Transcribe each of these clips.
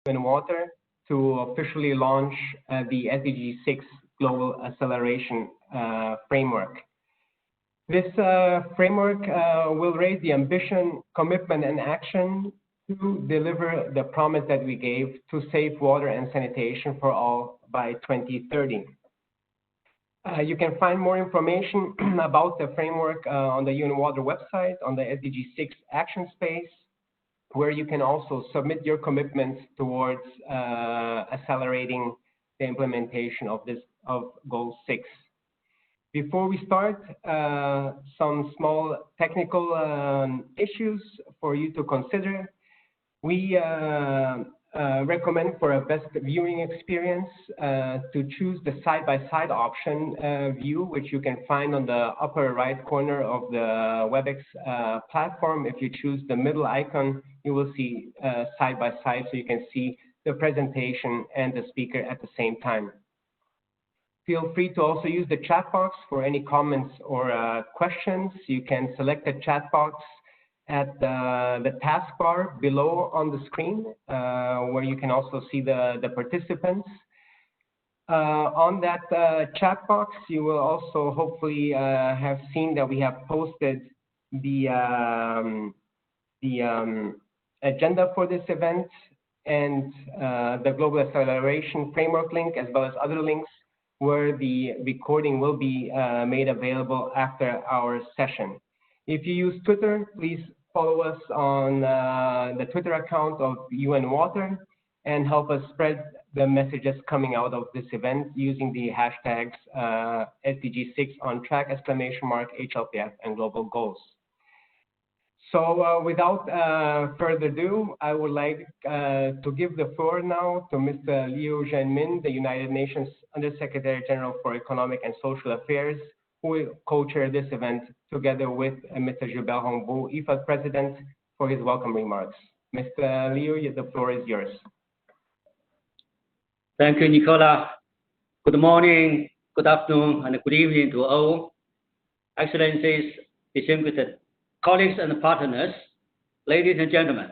UN Water to officially launch the SDG 6 Global Acceleration Framework. This framework will raise the ambition, commitment, and action to deliver the promise that we gave to save water and sanitation for all by 2030. You can find more information about the framework on the UN Water website, on the SDG 6 action space, where you can also submit your commitments towards accelerating the implementation of Goal 6. Before we start, some small technical issues for you to consider. We recommend for a best viewing experience to choose the side-by-side option view, which you can find on the upper right corner of the WebEx platform. If you choose the middle icon, you will see side-by-side, so you can see the presentation and the speaker at the same time. Feel free to also use the chat box for any comments or questions. You can select the chat box at the taskbar below on the screen, where you can also see the participants. On that chat box, you will also hopefully have seen that we have posted the agenda for this event and the Global Acceleration Framework link, as well as other links where the recording will be made available after our session. If you use Twitter, please follow us on the Twitter account of UN Water and help us spread the messages coming out of this event using the hashtags SDG6 on track, !HLPF, and global goals. So without further ado, I would like to give the floor now to Mr. Liu Zhenmin, the United Nations Undersecretary General for Economic and Social Affairs, who will co-chair this event together with Mr. Gilbert Hongbo, IFAD President, for his welcome remarks. Mr. Liu, the floor is yours. Thank you, Nicola. Good morning, good afternoon, and good evening to all. Excellencies, distinguished colleagues and partners, ladies and gentlemen.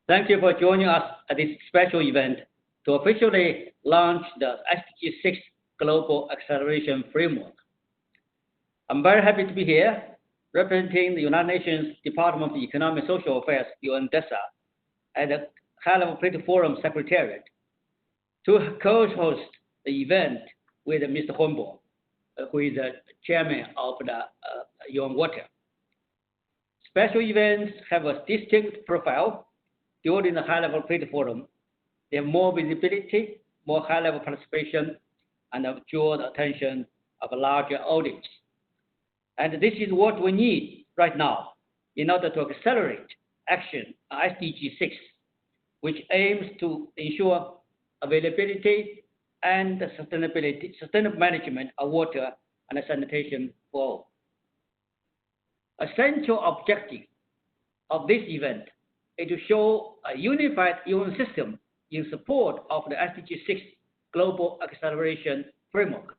Thank you for joining us at this special event to officially launch the SDG 6 Global Acceleration Framework. I'm very happy to be here, representing the United Nations Department of Economic and Social Affairs, UNDESA, at the High-Level Political Forum Secretariat, to co-host the event with Mr. Hongbo, who is the chairman of the UN Water. Special events have a distinct profile during the High-Level Political Forum. They have more visibility, more high-level participation, and draw the attention of a larger audience. And this is what we need right now in order to accelerate action on SDG 6, which aims to ensure availability and sustainable management of water and sanitation for all. A central objective of this event is to show a unified UN system in support of the SDG 6 Global Acceleration Framework.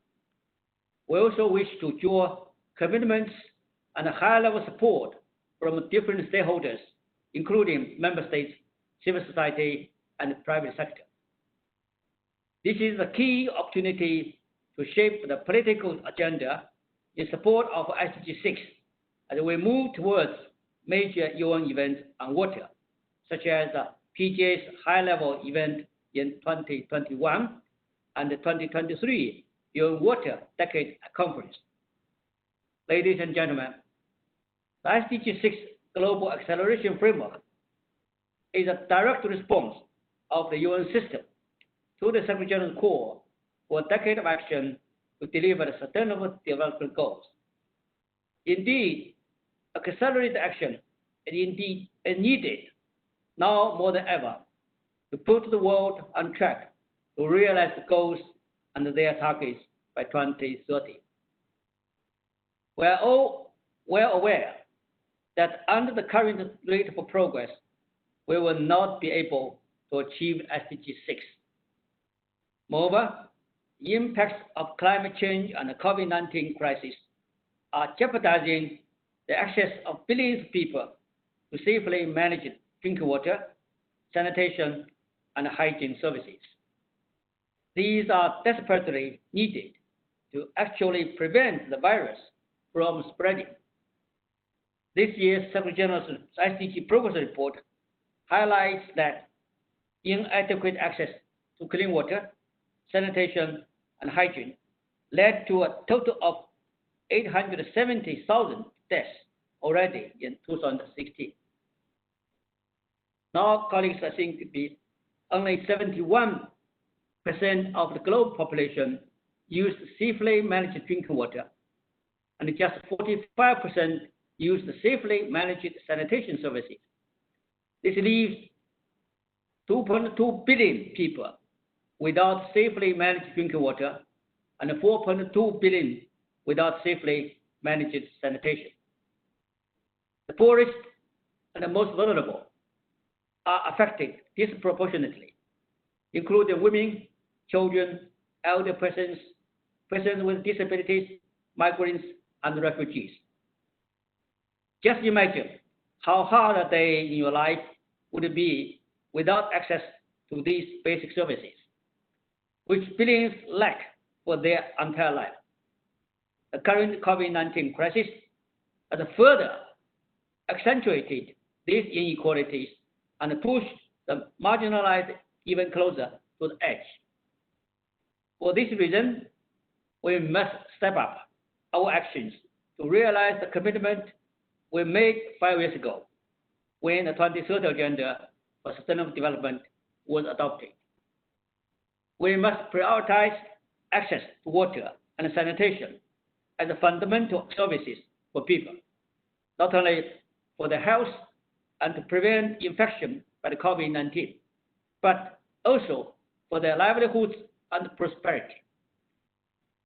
We also wish to draw commitments and high-level support from different stakeholders, including member states, civil society, and the private sector. This is a key opportunity to shape the political agenda in support of SDG 6 as we move towards major UN events on water, such as the PGA's high-level event in 2021 and the 2023 UN Water Decade Conference. Ladies and gentlemen, the SDG 6 Global Acceleration Framework is a direct response of the UN system to the Secretary General's call for a decade of action to deliver the Sustainable Development Goals. Indeed, accelerated action is needed now more than ever to put the world on track to realize the goals and their targets by 2030. We are all well aware that under the current rate of progress, we will not be able to achieve SDG 6. Moreover, the impacts of climate change and the COVID-19 crisis are jeopardizing the access of billions of people to safely manage drinking water, sanitation, and hygiene services. These are desperately needed to actually prevent the virus from spreading. This year's Secretary General's SDG progress report highlights that inadequate access to clean water, sanitation, and hygiene led to a total of 870,000 deaths already in 2016. Now, colleagues, I think only 71% of the global population use safely managed drinking water, and just 45% use safely managed sanitation services. This leaves 2.2 billion people without safely managed drinking water and 4.2 billion without safely managed sanitation. The poorest and the most vulnerable are affected disproportionately, including women, children, elder persons, persons with disabilities, migrants, and refugees. Just imagine how hard a day in your life would be without access to these basic services, which billions lack for their entire life. The current COVID-19 crisis has further accentuated these inequalities and pushed the marginalized even closer to the edge. For this reason, we must step up our actions to realize the commitment we made 5 years ago when the 2030 Agenda for Sustainable Development was adopted. We must prioritize access to water and sanitation as fundamental services for people, not only for their health and to prevent infection by the COVID-19, but also for their livelihoods and prosperity.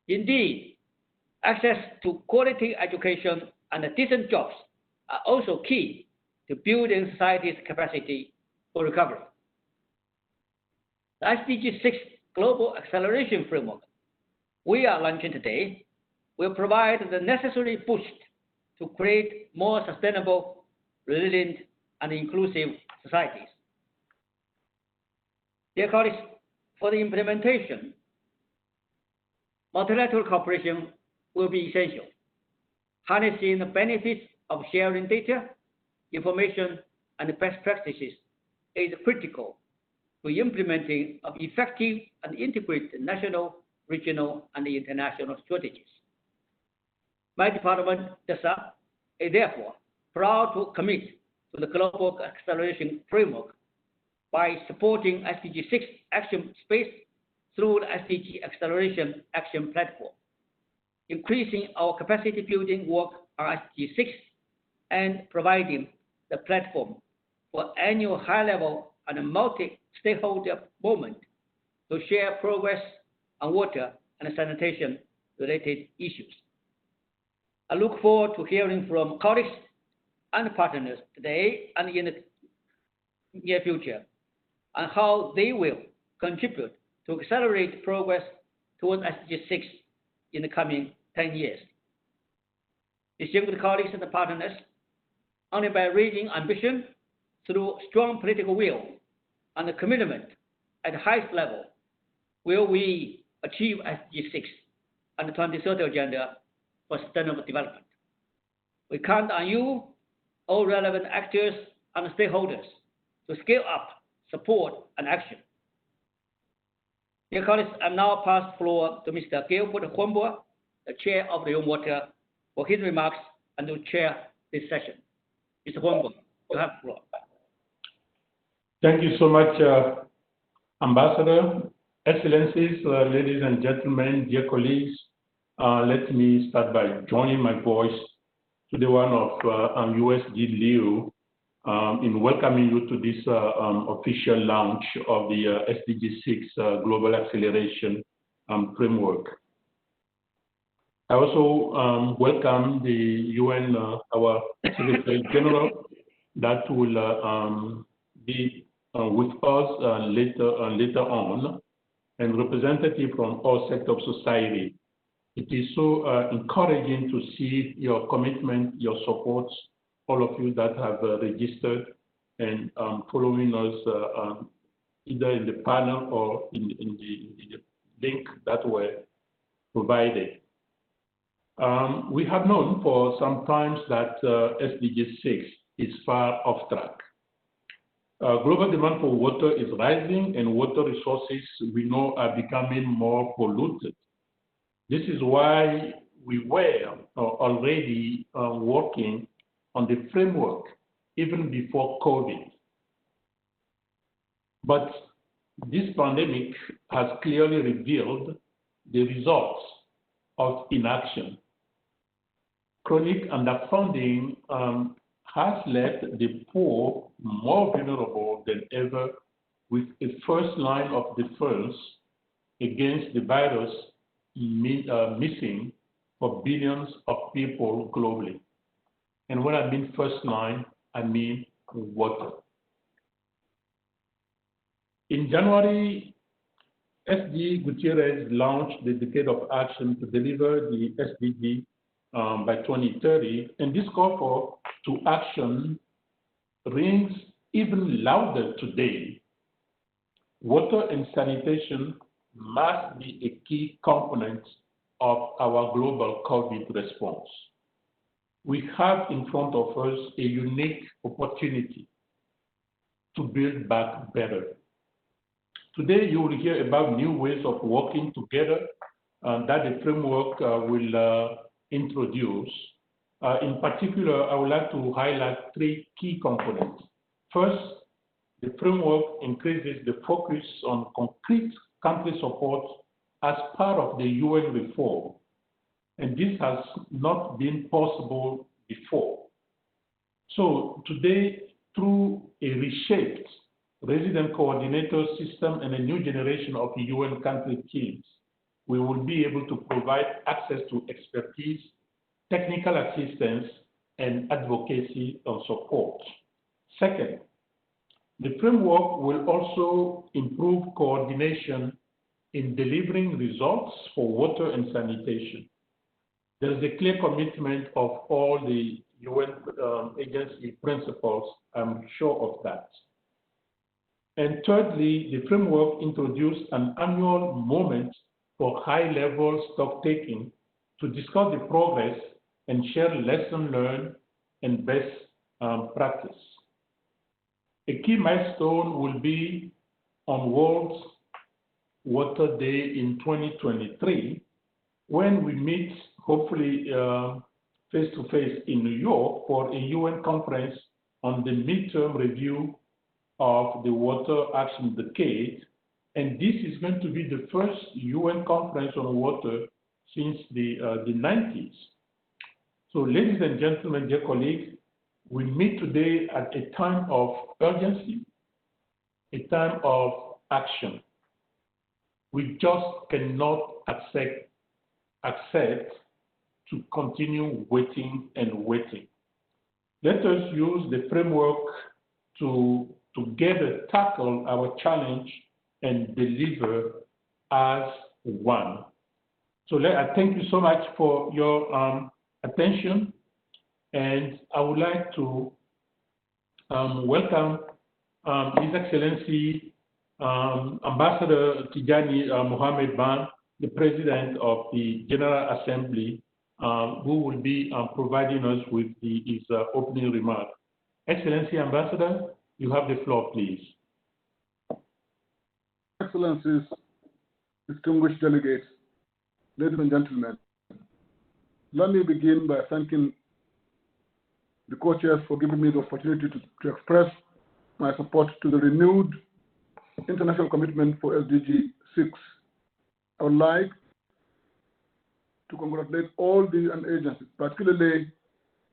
Indeed, access to quality education and decent jobs are also key to building society's capacity for recovery. The SDG 6 Global Acceleration Framework we are launching today will provide the necessary boost to create more sustainable, resilient, and inclusive societies. Dear colleagues, for the implementation, multilateral cooperation will be essential. Harnessing the benefits of sharing data, information, and best practices is critical to implementing of effective and integrated national, regional, and international strategies. My department, DESA, is therefore proud to commit to the Global Acceleration Framework by supporting SDG 6 action space through the SDG Acceleration Action Platform, increasing our capacity building work on SDG 6 and providing the platform for annual high-level and multi-stakeholder moment to share progress on water and sanitation-related issues. I look forward to hearing from colleagues and partners today and in the near future on how they will contribute to accelerate progress towards SDG 6 in the coming 10 years. Distinguished colleagues and partners, only by raising ambition through strong political will and commitment at the highest level will we achieve SDG 6 and the 2030 Agenda for Sustainable Development. We count on you, all relevant actors and stakeholders, to scale up support and action. Dear colleagues, I now pass the floor to Mr. Gilbert Huombo, the Chair of the Water, for his remarks and to chair this session. Mr. Huombo, you have the floor. Thank you so much, Ambassador. Excellencies, ladies and gentlemen, dear colleagues, let me start by joining my voice to the one of USD Leo in welcoming you to this official launch of the SDG 6 Global Acceleration Framework. I also welcome the UN, our Secretary General, that will be with us later on, and representative from all sectors of society. It is so encouraging to see your commitment, your support, all of you that have registered and following us either in the panel or in the link that were provided. We have known for some time that SDG 6 is far off track. Global demand for water is rising, and water resources we know are becoming more polluted. This is why we were already working on the framework even before COVID. But this pandemic has clearly revealed the results of inaction. Chronic underfunding has left the poor more vulnerable than ever, with a first line of defense against the virus missing for billions of people globally. And when I mean first line, I mean water. In January, SD Gutierrez launched the Decade of Action to deliver the SDG by 2030, and this call to action rings even louder today. Water and sanitation must be a key component of our global COVID response. We have in front of us a unique opportunity to build back better. Today, you will hear about new ways of working together that the framework will introduce. In particular, I would like to highlight three key components. First, the framework increases the focus on concrete country support as part of the UN reform, and this has not been possible before. So today, through a reshaped resident coordinator system and a new generation of UN country teams, we will be able to provide access to expertise, technical assistance, and advocacy and support. Second, the framework will also improve coordination in delivering results for water and sanitation. There is a clear commitment of all the UN agency principals, I'm sure of that. And thirdly, the framework introduced an annual moment for high-level stock-taking to discuss the progress and share lessons learned and best practice. A key milestone will be on World Water Day in 2023, when we meet, hopefully face-to-face in New York for a UN conference on the midterm review of the Water Action Decade. And this is going to be the first UN conference on water since the 90s. So ladies and gentlemen, dear colleagues, we meet today at a time of urgency, a time of action. We just cannot accept to continue waiting and waiting. Let us use the framework to together tackle our challenge and deliver as one. So I thank you so much for your attention, and I would like to welcome His Excellency Ambassador Tijani Mohamed Ban, the President of the General Assembly, who will be providing us with his opening remark. Excellency Ambassador, you have the floor, please. Excellencies, distinguished delegates, ladies and gentlemen, let me begin by thanking the co-chairs for giving me the opportunity to express my support to the renewed international commitment for SDG 6. I would like to congratulate all the UN agencies, particularly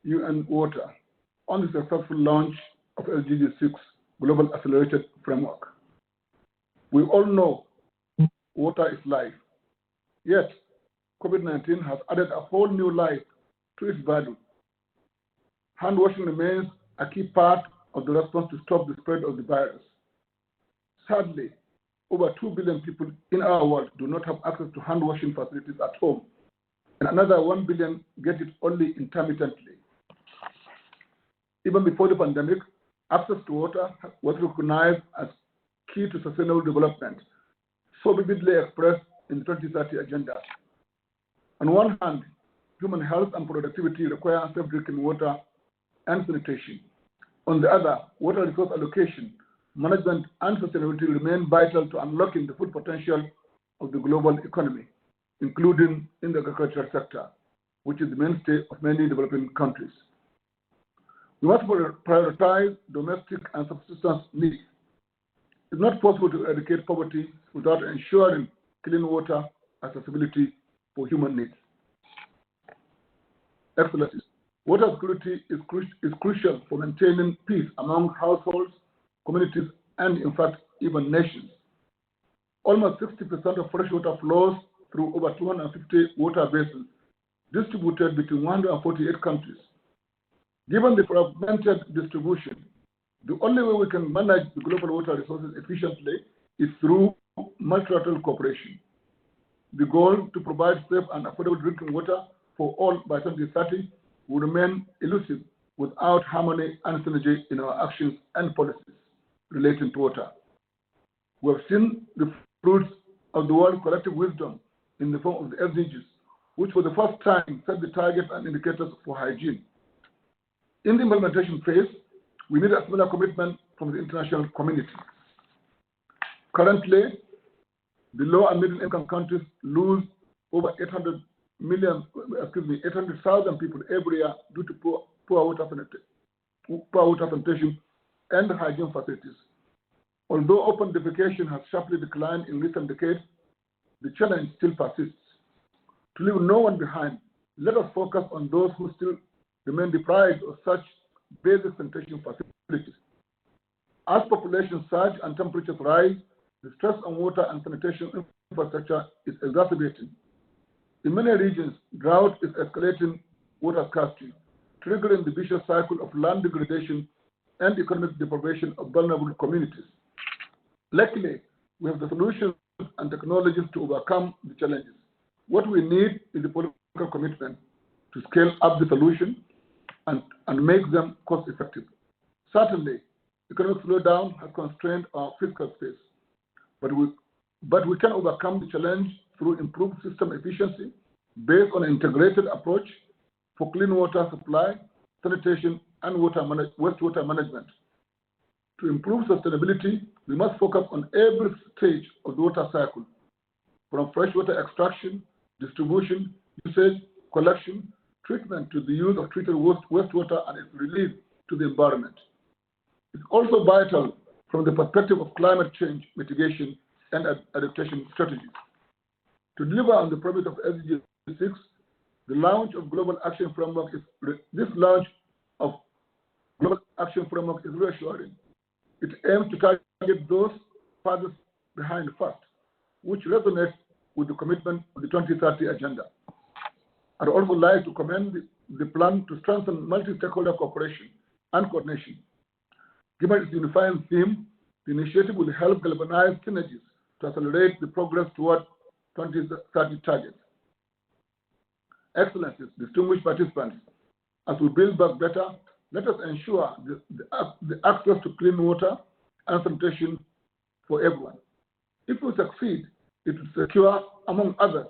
UN Water, on the successful launch of SDG 6 Global Accelerated Framework. We all know water is life, yet COVID-19 has added a whole new life to its value. Hand washing remains a key part of the response to stop the spread of the virus. Sadly, over 2 billion people in our world do not have access to hand washing facilities at home, and another 1 billion get it only intermittently. Even before the pandemic, access to water was recognized as key to sustainable development, so vividly expressed in the 2030 Agenda. On one hand, human health and productivity require safe drinking water and sanitation. On the other, water resource allocation, management, and sustainability remain vital to unlocking the full potential of the global economy, including in the agricultural sector, which is the mainstay of many developing countries. We must prioritize domestic and subsistence needs. It's not possible to eradicate poverty without ensuring clean water accessibility for human needs. Excellencies, water security is crucial for maintaining peace among households, communities, and in fact, even nations. Almost 60% of fresh water flows through over 250 water basins distributed between 148 countries. Given the fragmented distribution, the only way we can manage the global water resources efficiently is through multilateral cooperation. The goal to provide safe and affordable drinking water for all by 2030 will remain elusive without harmony and synergy in our actions and policies relating to water. We have seen the fruits of the world's collective wisdom in the form of the SDGs, which for the first time set the targets and indicators for hygiene. In the implementation phase, we need a similar commitment from the international community. Currently, the low and middle income countries lose over 800,000 people every year due to poor water sanitation and hygiene facilities. Although open defecation has sharply declined in recent decades, the challenge still persists. To leave no one behind, let us focus on those who still remain deprived of such basic sanitation facilities. As population surge and temperatures rise, the stress on water and sanitation infrastructure is exacerbating. In many regions, drought is escalating water scarcity, triggering the vicious cycle of land degradation and economic deprivation of vulnerable communities. Luckily, we have the solutions and technologies to overcome the challenges. What we need is the political commitment to scale up the solution and make them cost-effective. Certainly, economic slowdown has constrained our fiscal space, but we can overcome the challenge through improved system efficiency based on an integrated approach for clean water supply, sanitation, and wastewater management. To improve sustainability, we must focus on every stage of the water cycle, from freshwater extraction, distribution, usage, collection, treatment to the use of treated wastewater and its release to the environment. It's also vital from the perspective of climate change mitigation and adaptation strategies. To deliver on the promise of SDG 6, the launch of Global Action Framework is reassuring. It aims to target those farthest behind first, which resonates with the commitment of the 2030 Agenda. I'd also like to commend the plan to strengthen multi-stakeholder cooperation and coordination. Given its unifying theme, the initiative will help galvanize synergies to accelerate the progress toward 2030 targets. Excellencies, distinguished participants, as we build back better, let us ensure the access to clean water and sanitation for everyone. If we succeed, it will secure, among others,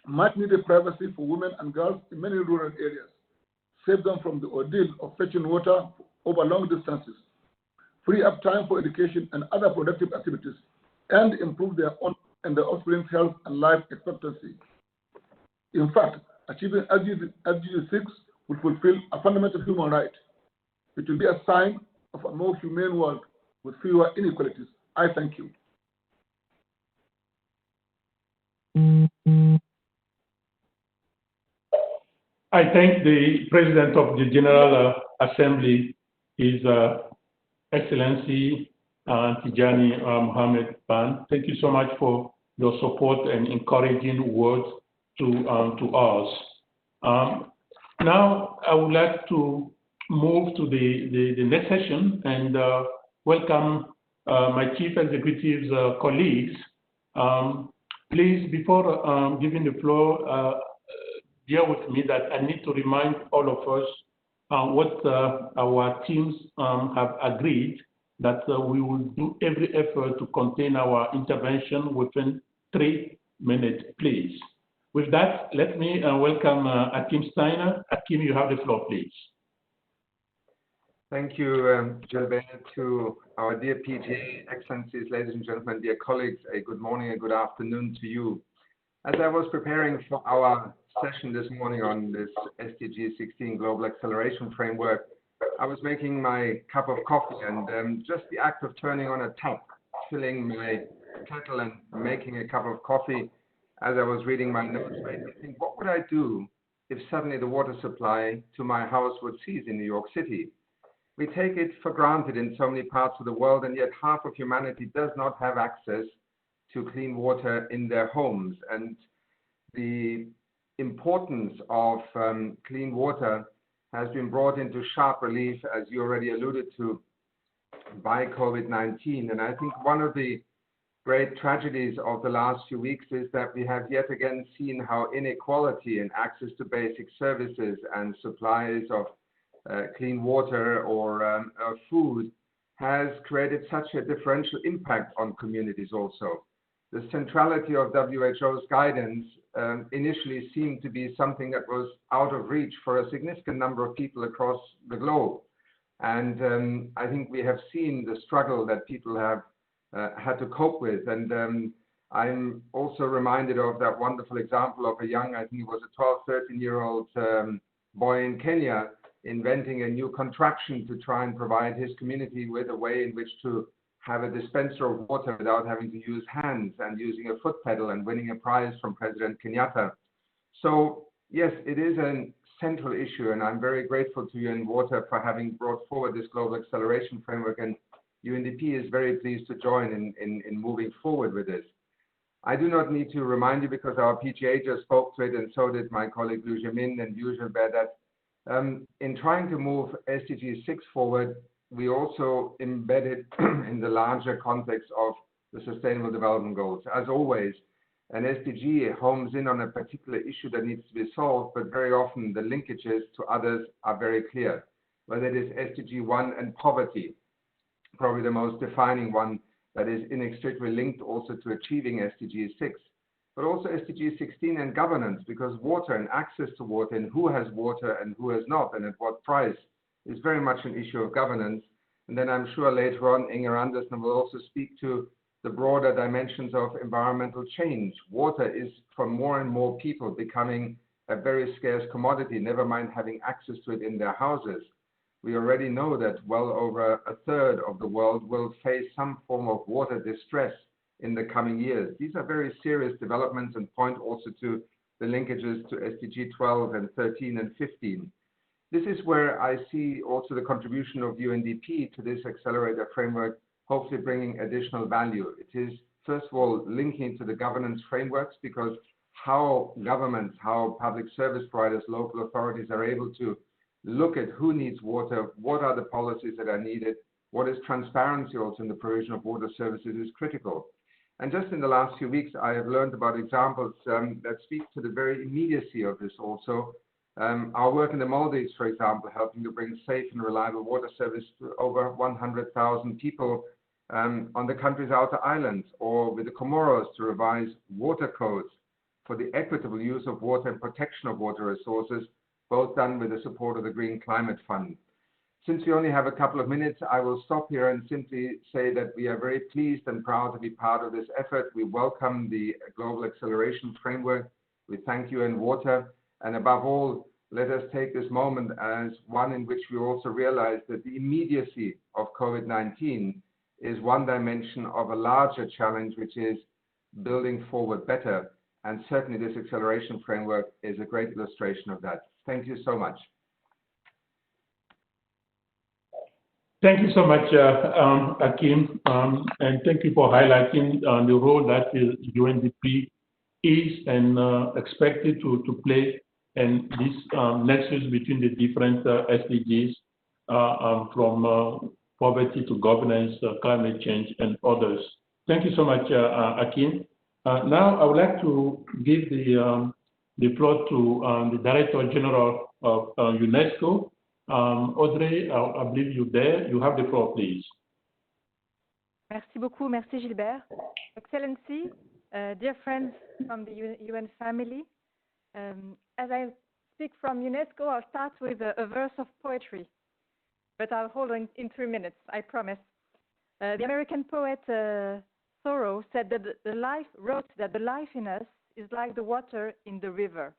much-needed privacy for women and girls in many rural areas, save them from the ordeal of fetching water over long distances, free up time for education and other productive activities, and improve their own and their offspring's health and life expectancy. In fact, achieving SDG 6 will fulfill a fundamental human right. It will be a sign of a more humane world with fewer inequalities. I thank you. I thank the President of the General Assembly, His Excellency Tijani Mohammed Ban. Thank you so much for your support and encouraging words to us. Now, I would like to move to the next session and welcome my Chief Executive's colleagues. Please, before giving the floor, bear with me that I need to remind all of us what our teams have agreed that we will do every effort to contain our intervention within 3 minutes, please. With that, let me welcome Akim Steiner. Akim, you have the floor, please. Thank you, Gilbert, to our dear PGA, Excellencies, ladies and gentlemen, dear colleagues, a good morning, a good afternoon to you. As I was preparing for our session this morning on this SDG 16 Global Acceleration Framework, I was making my cup of coffee, and just the act of turning on a tap, filling my kettle and making a cup of coffee as I was reading my notes made me think, what would I do if suddenly the water supply to my house would cease in New York City? We take it for granted in so many parts of the world, and yet half of humanity does not have access to clean water in their homes. And the importance of clean water has been brought into sharp relief, as you already alluded to, by COVID-19. And I think one of the great tragedies of the last few weeks is that we have yet again seen how inequality in access to basic services and supplies of clean water or food has created such a differential impact on communities also. The centrality of WHO's guidance initially seemed to be something that was out of reach for a significant number of people across the globe. And I think we have seen the struggle that people have had to cope with. And I'm also reminded of that wonderful example of a young, I think it was a 12, 13-year-old boy in Kenya inventing a new contraption to try and provide his community with a way in which to have a dispenser of water without having to use hands, and using a foot pedal, and winning a prize from President Kenyatta. So yes, it is a central issue, and I'm very grateful to UN Water for having brought forward this global acceleration framework, and UNDP is very pleased to join in moving forward with this. I do not need to remind you, because our PGA just spoke to it, and so did my colleague Liu Jimin and Yu Zhenbei, that in trying to move SDG 6 forward, we also embedded in the larger context of the Sustainable Development Goals. As always, an SDG homes in on a particular issue that needs to be solved, but very often the linkages to others are very clear, whether it is SDG 1 and poverty, probably the most defining one that is inextricably linked also to achieving SDG 6, but also SDG 16 and governance, because water and access to water and who has water and who has not and at what price is very much an issue of governance. And then I'm sure later on Inger Andersen will also speak to the broader dimensions of environmental change. Water is for more and more people becoming a very scarce commodity, never mind having access to it in their houses. We already know that well over a third of the world will face some form of water distress in the coming years. These are very serious developments and point also to the linkages to SDG 12 and 13 and 15. This is where I see also the contribution of UNDP to this accelerator framework, hopefully bringing additional value. It is, first of all, linking to the governance frameworks, because how governments, how public service providers, local authorities are able to look at who needs water, what are the policies that are needed, what is transparency also in the provision of water services is critical. And just in the last few weeks, I have learned about examples that speak to the very immediacy of this also. Our work in the Maldives, for example, helping to bring safe and reliable water service to over 100,000 people on the country's outer islands, or with the Comoros to revise water codes for the equitable use of water and protection of water resources, both done with the support of the Green Climate Fund. Since we only have a couple of minutes, I will stop here and simply say that we are very pleased and proud to be part of this effort. We welcome the Global Acceleration Framework. We thank UN Water. And above all, let us take this moment as one in which we also realize that the immediacy of COVID-19 is one dimension of a larger challenge, which is building forward better. And certainly this acceleration framework is a great illustration of that. Thank you so much. Thank you so much, Akim, and thank you for highlighting the role that UNDP is and expected to play in this nexus between the different SDGs from poverty to governance, climate change, and others. Thank you so much, Akim. Now I would like to give the floor to the Director General of UNESCO. Audrey, I believe you're there. You have the floor, please. Merci beaucoup. Merci Gilbert. Excellency, dear friends from the UN family, as I speak from UNESCO, I'll start with a verse of poetry, but I'll hold on in 3 minutes, I promise. The American poet Thoreau said that wrote that the life in us is like the water in the river.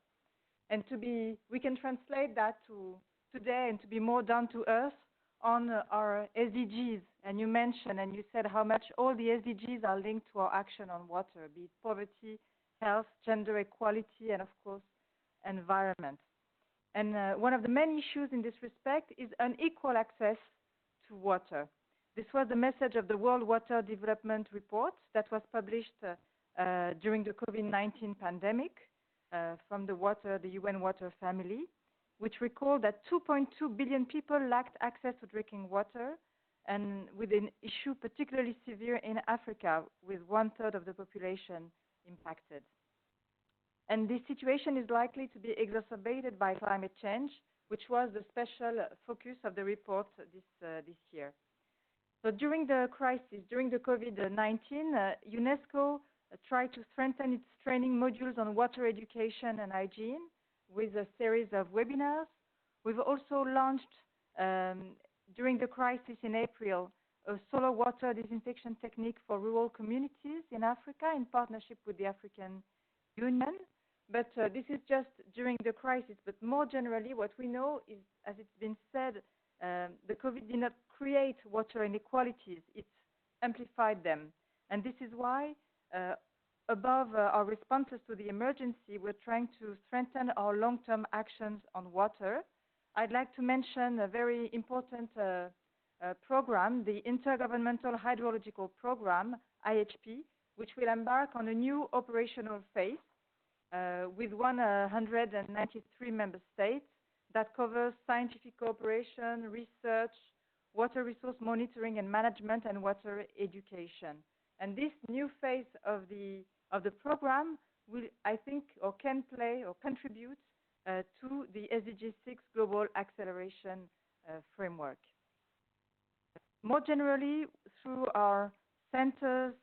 And we can translate that to today and to be more down to earth on our SDGs. And you mentioned and you said how much all the SDGs are linked to our action on water, be it poverty, health, gender equality, and of course, environment. And one of the main issues in this respect is unequal access to water. This was the message of the World Water Development Report that was published during the COVID-19 pandemic from the UN Water family, which recalled that 2.2 billion people lacked access to drinking water, and with an issue particularly severe in Africa, with 1/3 of the population impacted. And this situation is likely to be exacerbated by climate change, which was the special focus of the report this year. So during the crisis, during the COVID-19, UNESCO tried to strengthen its training modules on water education and hygiene with a series of webinars. We've also launched, during the crisis in April, a solar water disinfection technique for rural communities in Africa in partnership with the African Union. But this is just during the crisis. But more generally, what we know is, as it's been said, the COVID did not create water inequalities, it amplified them. And this is why, above our responses to the emergency, we're trying to strengthen our long-term actions on water. I'd like to mention a very important program, the Intergovernmental Hydrological Program, IHP, which will embark on a new operational phase with 193 member states that covers scientific cooperation, research, water resource monitoring and management, and water education. And this new phase of the program will, I think, or can play or contribute to the SDG 6 Global Acceleration Framework. More generally, through our centers,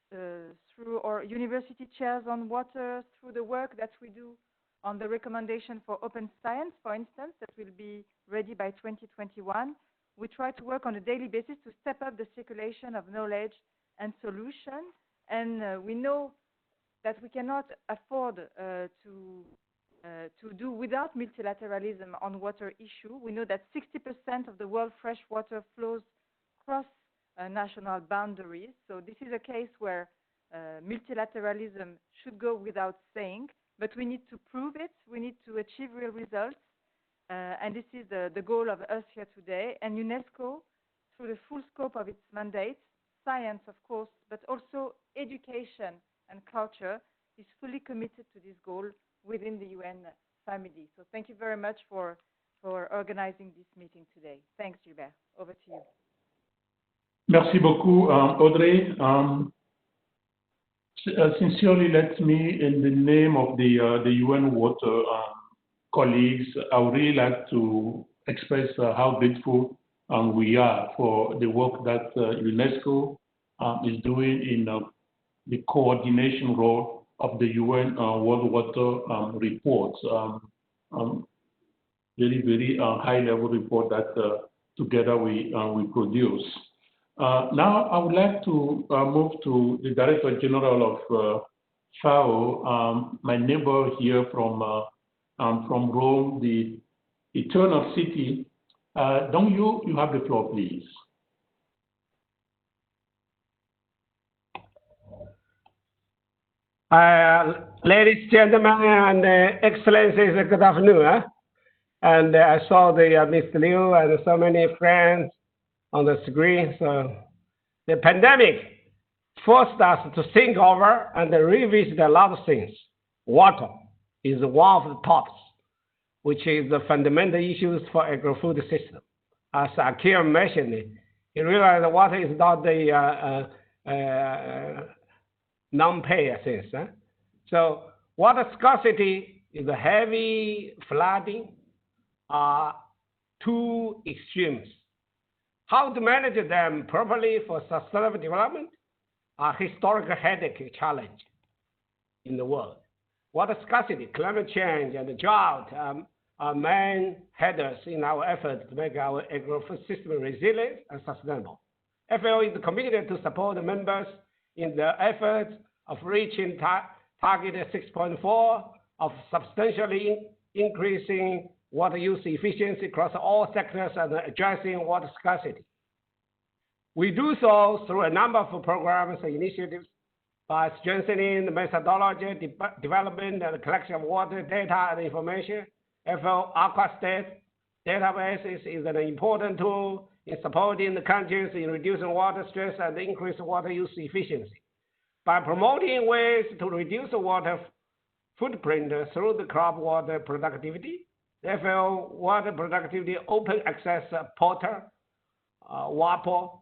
through our university chairs on water, through the work that we do on the recommendation for open science, for instance, that will be ready by 2021, we try to work on a daily basis to step up the circulation of knowledge and solutions. And we know that we cannot afford to do without multilateralism on water issue. We know that 60% of the world's fresh water flows cross national boundaries. So this is a case where multilateralism should go without saying, but we need to prove it. We need to achieve real results. And this is the goal of us here today. And UNESCO, through the full scope of its mandate, science, of course, but also education and culture, is fully committed to this goal within the UN family. So thank you very much for organizing this meeting today. Thanks, Gilbert. Over to you. Merci beaucoup, Audrey. Sincerely, let me, in the name of the UN Water colleagues, I would really like to express how grateful we are for the work that UNESCO is doing in the coordination role of the UN World Water reports. Very, very high-level report that together we produce. Now, I would like to move to the Director General of FAO, my neighbor here from Rome, the Eternal City. Don't you have the floor, please. Ladies, gentlemen, and excellencies, good afternoon. And I saw the Mr. Liu and so many friends on the screen. So the pandemic forced us to think over and revisit a lot of things. Water is one of the topics, which is the fundamental issues for agri-food system. As Akil mentioned, he realized that water is not the non-pay things. So water scarcity is a heavy flooding, two extremes. how to manage them properly for sustainable development are historical headache challenge in the world. Water scarcity, climate change, and drought are main headers in our efforts to make our ecosystem resilient and sustainable. FAO is committed to support the members in their efforts of reaching target 6.4 of substantially increasing water use efficiency across all sectors and addressing water scarcity. We do so through a number of programs and initiatives by strengthening the methodology, development, and collection of water data and information. FAO Aquastate database is an important tool in supporting the countries in reducing water stress and increasing water use efficiency. By promoting ways to reduce water footprint through the crop water productivity, the FAO Water Productivity Open Access Portal, WAPO,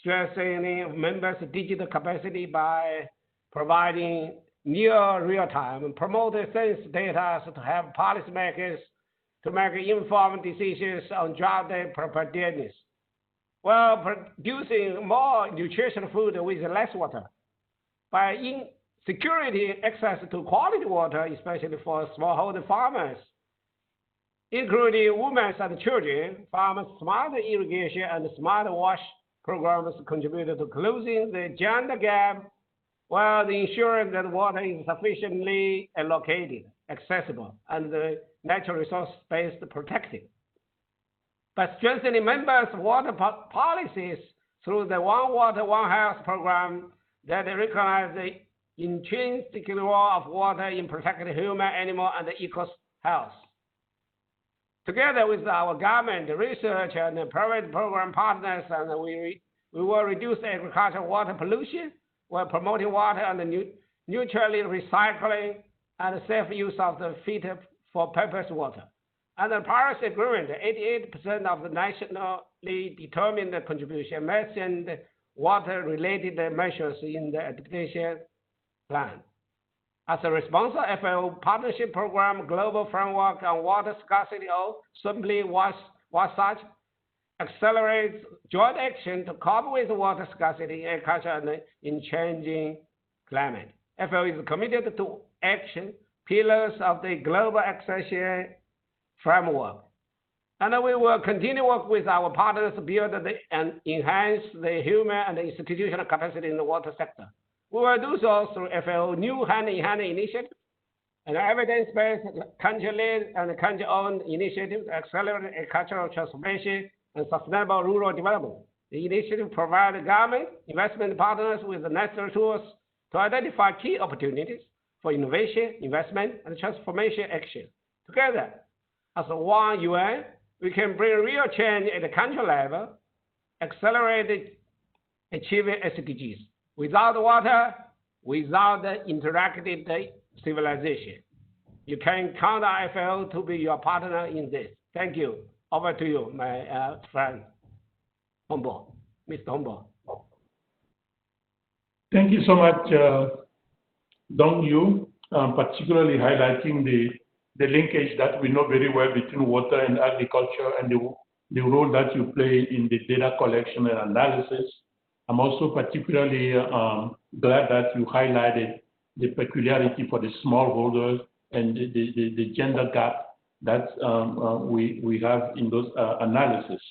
strengthening members' digital capacity by providing near real-time and promote science data to help policymakers to make informed decisions on drought preparedness, while producing more nutritious food with less water. By securing access to quality water, especially for smallholder farmers, including women and children, farmers' smart irrigation and smart wash programs contribute to closing the gender gap while ensuring that water is sufficiently allocated, accessible, and the natural resource space protected. By strengthening members' water policies through the One Water, One Health program that recognize the intrinsic role of water in protecting human, animal, and eco health. Together with our government, research, and private program partners, and we will reduce agricultural water pollution while promoting water and neutrally recycling and safe use of the fit for purpose water. Under the Paris Agreement, 88% of the nationally determined contribution mentioned water-related measures in the adaptation plan. As a response, FAO Partnership Program Global Framework on Water Scarcity, or simply WASACH, accelerates joint action to cope with water scarcity, agriculture, and in changing climate. FAO is committed to action pillars of the global accession framework. And we will continue to work with our partners to build and enhance the human and institutional capacity in the water sector. We will do so through FAO New Hand-in-Hand initiative, an evidence-based country-led and country-owned initiative to accelerate agricultural transformation and sustainable rural development. The initiative provides government investment partners with the necessary tools to identify key opportunities for innovation, investment, and transformation action. Together, as one UN, we can bring real change at the country level, accelerate achieving SDGs. Without water, without the interactive civilization. You can count on FAO to be your partner in this. Thank you. Over to you, my friend, Humboldt, Mr. Humboldt. Thank you so much, Dong Yu, particularly highlighting the linkage that we know very well between water and agriculture and the role that you play in the data collection and analysis. I'm also particularly glad that you highlighted the peculiarity for the smallholders and the gender gap that we have in those analysis.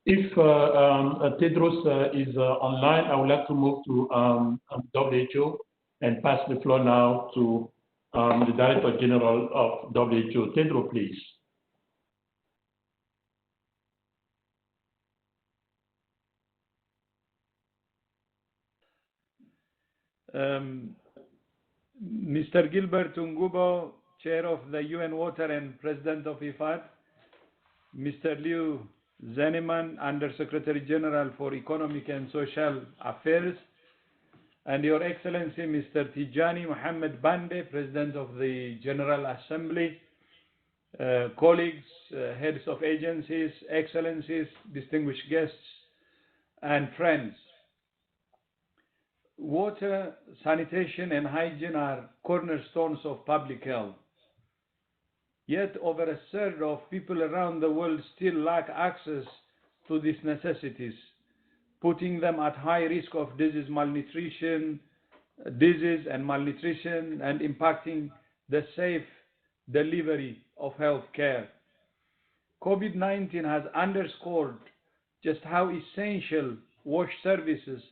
If Tedros is online, I would like to move to WHO and pass the floor now to the Director General of WHO. Tedros, please. Mr. Gilbert Ngubo, Chair of the UN Water and President of IFAD, Mr. Liu Zeneman, Under-Secretary General for Economic and Social Affairs, and Your Excellency Mr. Tijani Mohammed Bande, President of the General Assembly, colleagues, heads of agencies, excellencies, distinguished guests, and friends. Water, sanitation, and hygiene are cornerstones of public health. Yet over a third of people around the world still lack access to these necessities, putting them at high risk of disease and malnutrition, and impacting the safe delivery of health care. COVID-19 has underscored just how essential wash services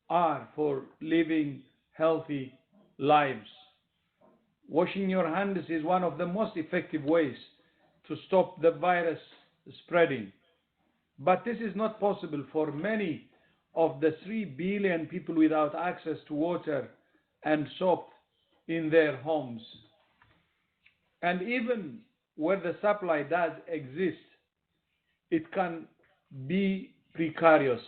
are for living healthy lives. Washing your hands is one of the most effective ways to stop the virus spreading. But this is not possible for many of the 3 billion people without access to water and soap in their homes. And even where the supply does exist, it can be precarious.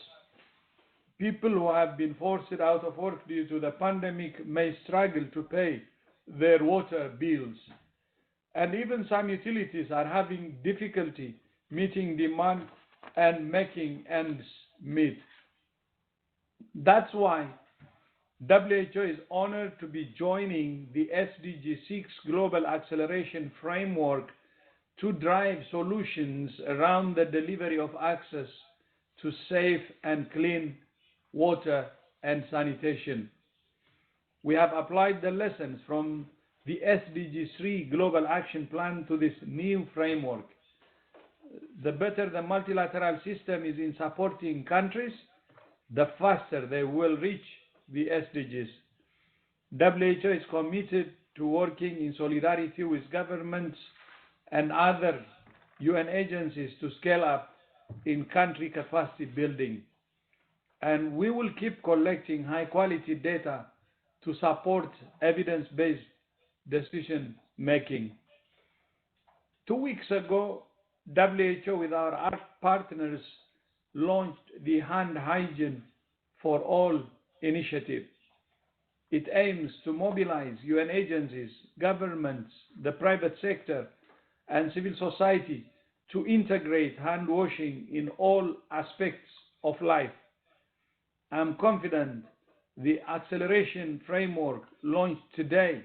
People who have been forced out of work due to the pandemic may struggle to pay their water bills. And even some utilities are having difficulty meeting demand and making ends meet. That's why WHO is honored to be joining the SDG 6 Global Acceleration Framework to drive solutions around the delivery of access to safe and clean water and sanitation. We have applied the lessons from the SDG 3 Global Action Plan to this new framework. The better the multilateral system is in supporting countries, the faster they will reach the SDGs. WHO is committed to working in solidarity with governments and other UN agencies to scale up in country capacity building. And we will keep collecting high quality data to support evidence-based decision making. 2 weeks ago, WHO with our partners launched the Hand Hygiene for All initiative. It aims to mobilize UN agencies, governments, the private sector, and civil society to integrate hand washing in all aspects of life. I'm confident the acceleration framework launched today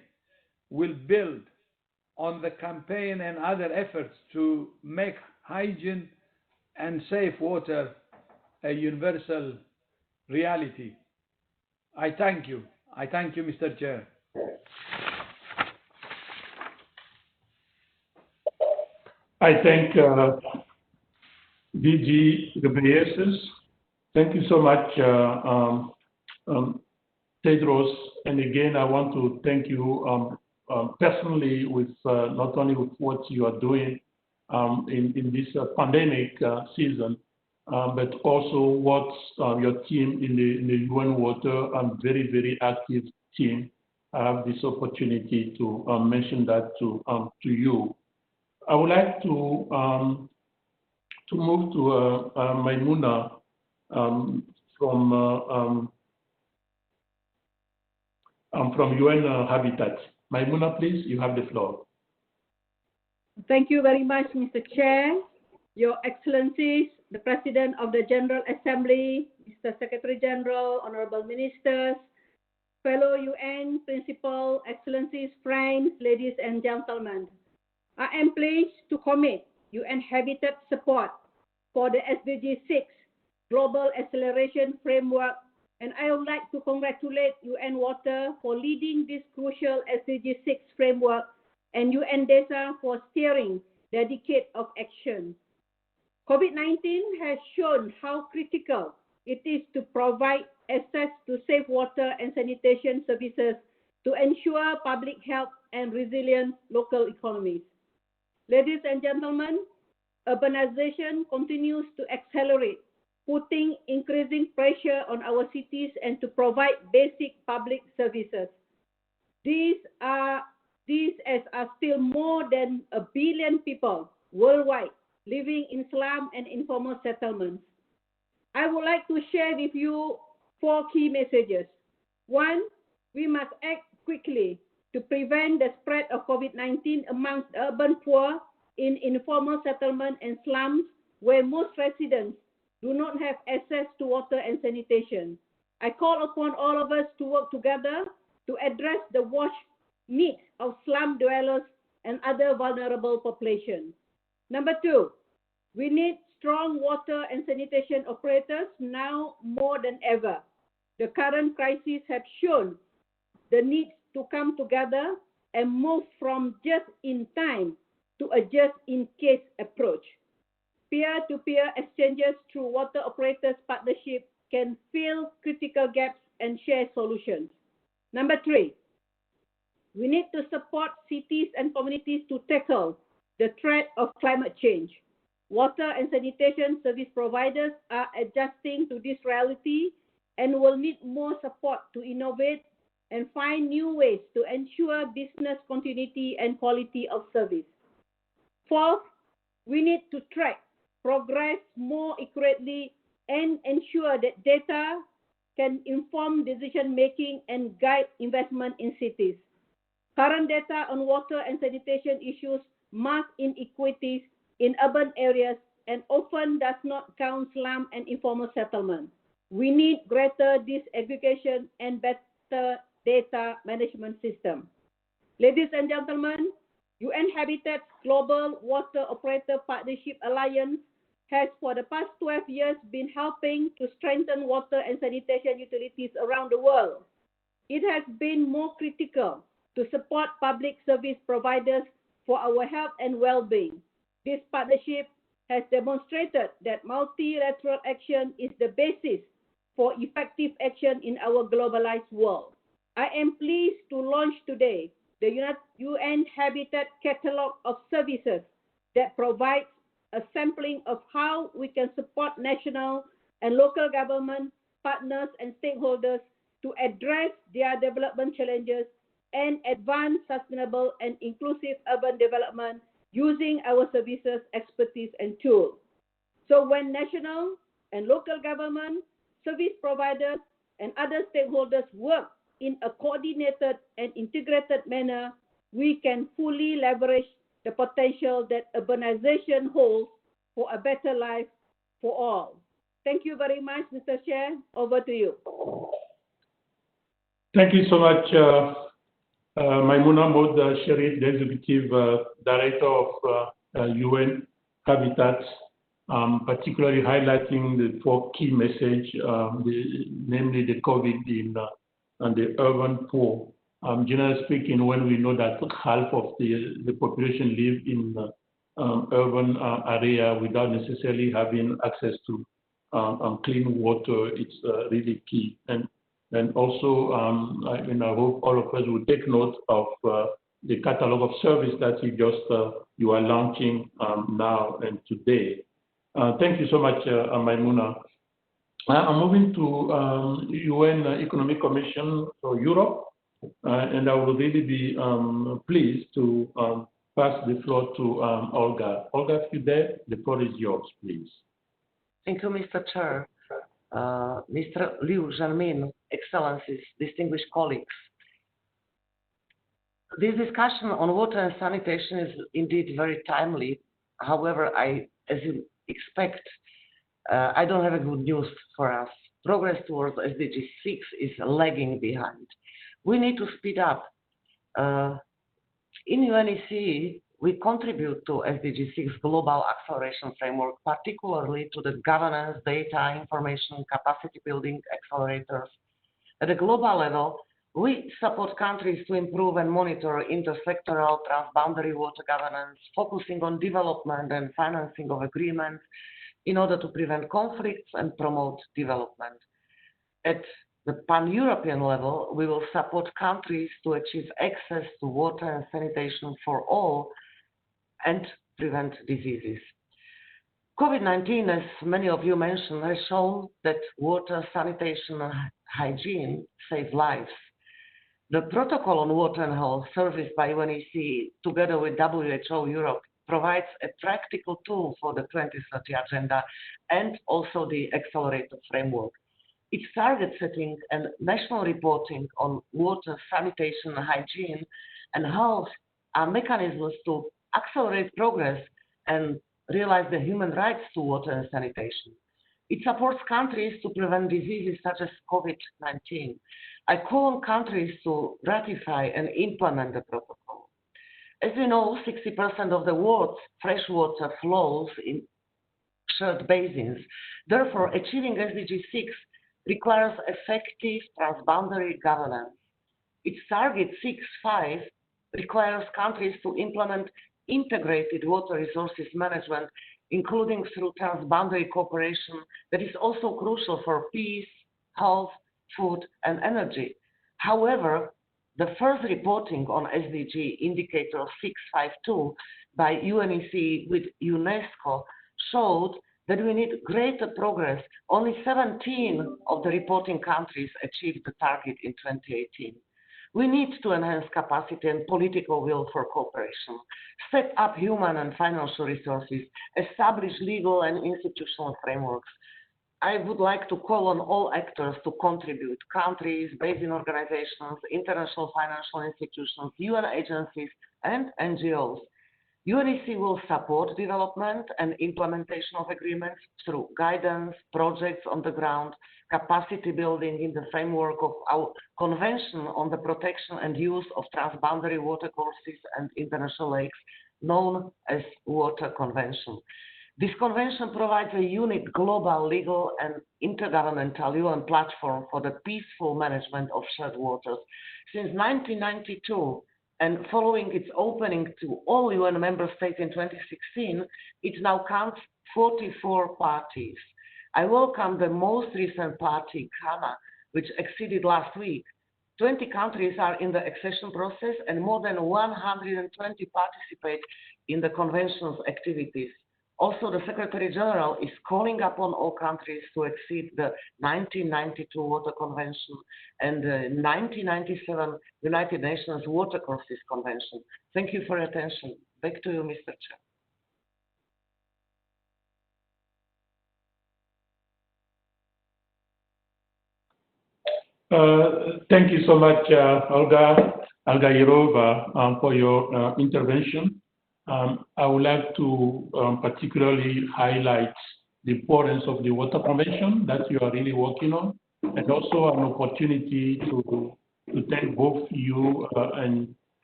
will build on the campaign and other efforts to make hygiene and safe water a universal reality. I thank you. I thank you, Mr. Chair. I thank DG Ghebreyesus. Thank you so much, Tedros. And again, I want to thank you personally with not only with what you are doing in this pandemic season, but also what your team in the UN Water and very, very active team. I have this opportunity to mention that to you. I would like to move to Maimuna from UN Habitat. Maimuna, please, you have the floor. Thank you very much, Mr. Chair, Your Excellencies, the President of the General Assembly, Mr. Secretary General, Honorable Ministers, fellow UN Principal, Excellencies, friends, ladies and gentlemen. I am pleased to commit UN Habitat support for the SDG 6 Global Acceleration Framework, and I would like to congratulate UN Water for leading this crucial SDG 6 framework and UN DESA for steering the decade of action. COVID-19 has shown how critical it is to provide access to safe water and sanitation services to ensure public health and resilient local economies. Ladies and gentlemen, urbanization continues to accelerate, putting increasing pressure on our cities and to provide basic public services. These are still more than 1 billion people worldwide living in slum and informal settlements. I would like to share with you 4 key messages. 1, we must act quickly to prevent the spread of COVID-19 amongst urban poor in informal settlement and slums where most residents do not have access to water and sanitation. I call upon all of us to work together to address the wash needs of slum dwellers and other vulnerable populations. Number 2, we need strong water and sanitation operators now more than ever. The current crisis has shown the need to come together and move from just-in-time to a just-in-case approach. Peer-to-peer exchanges through water operators partnership can fill critical gaps and share solutions. Number 3, we need to support cities and communities to tackle the threat of climate change. Water and sanitation service providers are adjusting to this reality and will need more support to innovate and find new ways to ensure business continuity and quality of service. 4th, we need to track progress more accurately and ensure that data can inform decision-making and guide investment in cities. Current data on water and sanitation issues mark inequities in urban areas and often does not count slum and informal settlement. We need greater disaggregation and better data management system. Ladies and gentlemen, UN Habitat's Global Water Operator Partnership Alliance has for the past 12 years been helping to strengthen water and sanitation utilities around the world. It has been more critical to support public service providers for our health and well-being. This partnership has demonstrated that multilateral action is the basis for effective action in our globalized world. I am pleased to launch today the UN Habitat Catalog of Services that provides a sampling of how we can support national and local government partners and stakeholders to address their development challenges and advance sustainable and inclusive urban development using our services, expertise, and tools. So when national and local government, service providers, and other stakeholders work in a coordinated and integrated manner, we can fully leverage the potential that urbanization holds for a better life for all. Thank you very much, Mr. Chair. Over to you. Thank you so much, Maimouna Maud Sherif, the Executive Director of UN Habitat, particularly highlighting the 4 key messages, namely the COVID and the urban poor. Generally speaking, when we know that half of the population live in urban area without necessarily having access to clean water, it's really key. And also, I hope all of us will take note of the catalog of service that you are launching now and today. Thank you so much, Maimouna. I'm moving to UN Economic Commission for Europe, and I will really be pleased to pass the floor to Olga. Olga, if you're there, the floor is yours, please. Thank you, Mr. Chair. Mr. Liu Zhanmin, Excellencies, distinguished colleagues. This discussion on water and sanitation is indeed very timely. However, as you expect, I don't have a good news for us. Progress towards SDG 6 is lagging behind. We need to speed up. In UNEC, we contribute to SDG 6 Global Acceleration Framework, particularly to the governance, data, information, capacity building accelerators. At a global level, we support countries to improve and monitor intersectoral transboundary water governance, focusing on development and financing of agreements in order to prevent conflicts and promote development. At the pan-European level, we will support countries to achieve access to water and sanitation for all and prevent diseases. COVID-19, as many of you mentioned, has shown that water, sanitation, and hygiene save lives. The protocol on water and health serviced by UNEC, together with WHO Europe, provides a practical tool for the 2030 agenda and also the accelerator framework. Its target setting and national reporting on water, sanitation, hygiene, and health are mechanisms to accelerate progress and realize the human rights to water and sanitation. It supports countries to prevent diseases such as COVID-19. I call on countries to ratify and implement the protocol. As we know, 60% of the world's freshwater flows shared basins. Therefore, achieving SDG 6 requires effective transboundary governance. Its target 6.5 requires countries to implement integrated water resources management, including through transboundary cooperation that is also crucial for peace, health, food, and energy. However, the first reporting on SDG indicator 652 by UNEC with UNESCO showed that we need greater progress. Only 17 of the reporting countries achieved the target in 2018. We need to enhance capacity and political will for cooperation, step up human and financial resources, establish legal and institutional frameworks. I would like to call on all actors to contribute: countries, basin organizations, international financial institutions, UN agencies, and NGOs. UNEC will support development and implementation of agreements through guidance, projects on the ground, capacity building in the framework of our Convention on the Protection and Use of Transboundary Watercourses and International Lakes, known as Water Convention. This convention provides a unique global legal and intergovernmental UN platform for the peaceful management of shared waters. Since 1992, and following its opening to all UN member states in 2016, it now counts 44 parties. I welcome the most recent party, Ghana, which acceded last week. 20 countries are in the accession process and more than 120 participate in the convention's activities. Also, the Secretary General is calling upon all countries to accede the 1992 Water Convention and the 1997 United Nations Watercourses Convention. Thank you for your attention. Back to you, Mr. Chair. Thank you so much, Olga Irova, for your intervention. I would like to particularly highlight the importance of the Water Convention that you are really working on, and also an opportunity to thank both you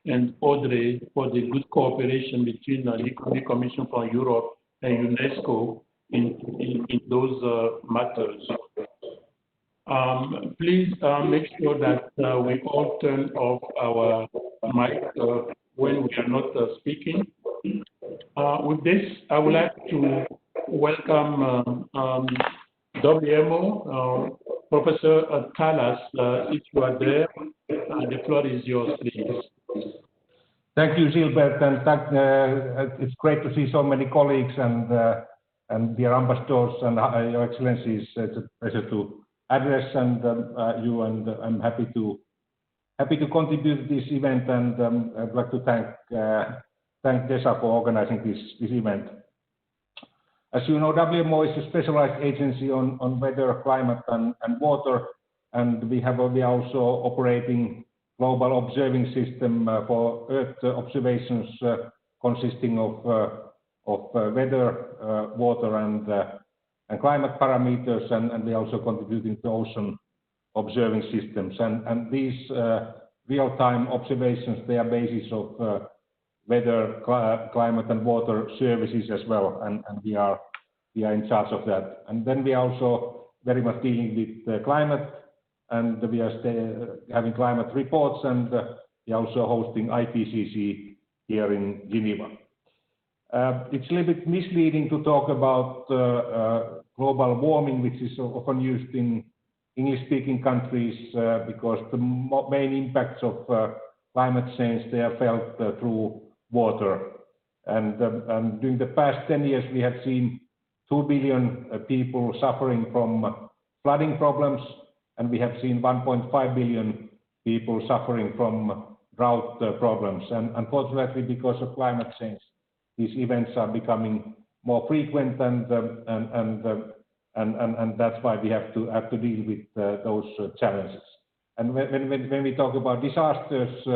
and Audrey for the good cooperation between the Commission for Europe and UNESCO in those matters. Please make sure that we all turn off our mic when we are not speaking. With this, I would like to welcome WMO, Professor Kallas, if you are there. The floor is yours, please. Thank you, Gilbert, and it's great to see so many colleagues and dear ambassadors and your excellencies. It's a pleasure to address you, and I'm happy to contribute to this event, and I'd like to thank DESA for organizing this event. As you know, WMO is a specialized agency on weather, climate, and water, and we are also operating global observing system for Earth observations consisting of weather, water, and climate parameters, and we are also contributing to ocean observing systems. And these real-time observations, they are basis of weather, climate, and water services as well, and we are in charge of that. And then we are also very much dealing with climate, and we are having climate reports, and we are also hosting IPCC here in Geneva. It's a little bit misleading to talk about global warming, which is often used in English-speaking countries, because the main impacts of climate change, they are felt through water. And during the past 10 years, we have seen 2 billion people suffering from flooding problems, and we have seen 1.5 billion people suffering from drought problems. And unfortunately, because of climate change, these events are becoming more frequent, and that's why we have to deal with those challenges. And when we talk about disasters,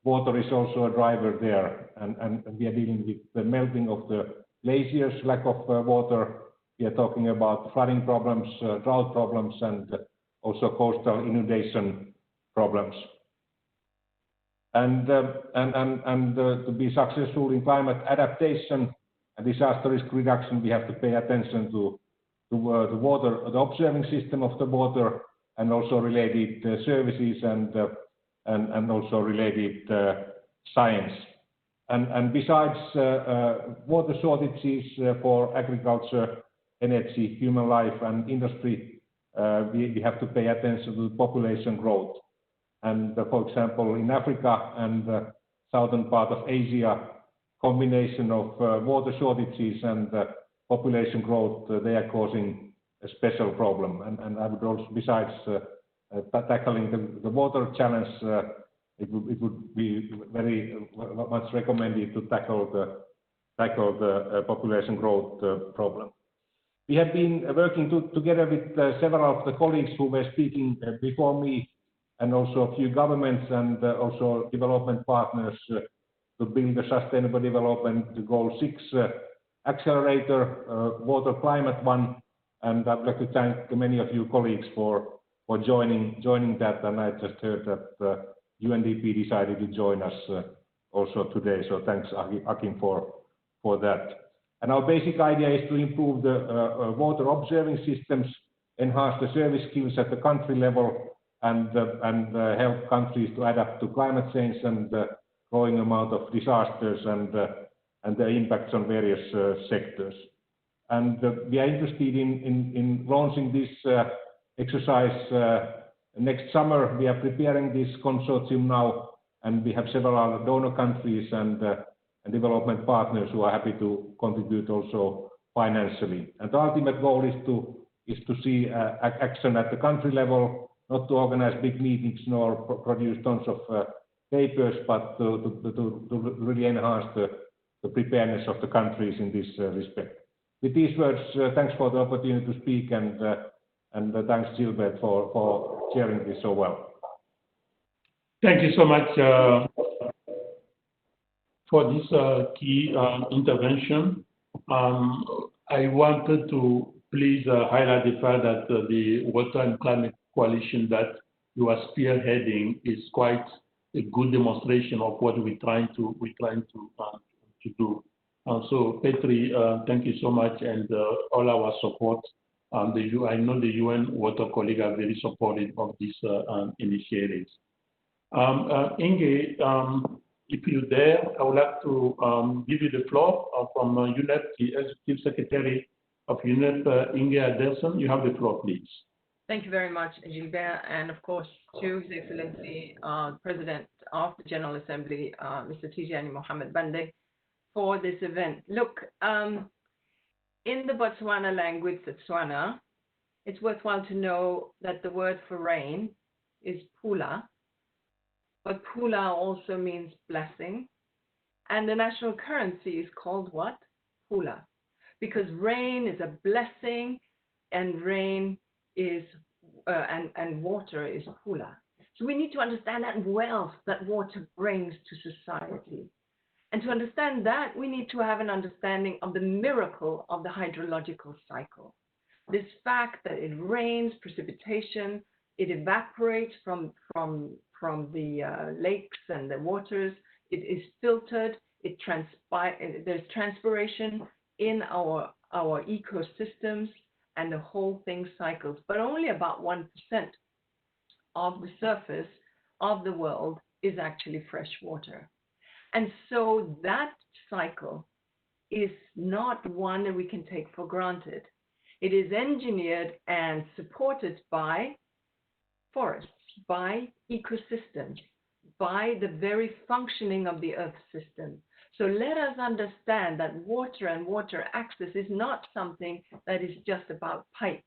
water is also a driver there, and we are dealing with the melting of the glaciers, lack of water. We are talking about flooding problems, drought problems, and also coastal inundation problems. And to be successful in climate adaptation disaster risk reduction, we have to pay attention to the water, the observing system of the water, and also related services and also related science. And besides water shortages for agriculture, energy, human life, and industry, we have to pay attention to the population growth. And for example, in Africa and the southern part of Asia, combination of water shortages and population growth, they are causing a special problem. And I would also, besides tackling the water challenge, it would be very much recommended to tackle the population growth problem. We have been working together with several of the colleagues who were speaking before me, and also a few governments and also development partners to build the Sustainable Development Goal 6 accelerator, water climate one. And I'd like to thank many of you colleagues for joining that. And I just heard that UNDP decided to join us also today. So thanks, Akim, for that. And our basic idea is to improve the water observing systems, enhance the service skills at the country level, and help countries to adapt to climate change and growing amount of disasters and the impacts on various sectors. And we are interested in launching this exercise next summer. We are preparing this consortium now, and we have several donor countries and development partners who are happy to contribute also financially. And the ultimate goal is to see action at the country level, not to organize big meetings nor produce tons of papers, but to really enhance the preparedness of the countries in this respect. With these words, thanks for the opportunity to speak, and thanks, Gilbert, for sharing this so well. Thank you so much for this key intervention. I wanted to please highlight the fact that the Water and Climate Coalition that you are spearheading is quite a good demonstration of what we're trying to do. So Petri, thank you so much, and all our support. I know the UN Water colleagues are very supportive of these initiatives. Inge, if you're there, I would like to give you the floor from UNEP, the Executive Secretary of UNEP, Inge Adelson. You have the floor, please. Thank you very much, Gilbert, and of course to His Excellency, President of the General Assembly, Mr. Tijani Mohamed Bande, for this event. Look, in the Botswana language, Setswana, it's worthwhile to know that the word for rain is pula, but pula also means blessing, and the national currency is called what? Pula, because rain is a blessing, and rain is and water is pula. So we need to understand that wealth that water brings to society. And to understand that, we need to have an understanding of the miracle of the hydrological cycle. This fact that it rains, precipitation, it evaporates from the lakes and the waters, it is filtered, there's transpiration in our ecosystems, and the whole thing cycles. But only about 1% of the surface of the world is actually fresh water. And so that cycle is not one that we can take for granted. It is engineered and supported by forests, by ecosystems, by the very functioning of the Earth system. So let us understand that water and water access is not something that is just about pipes.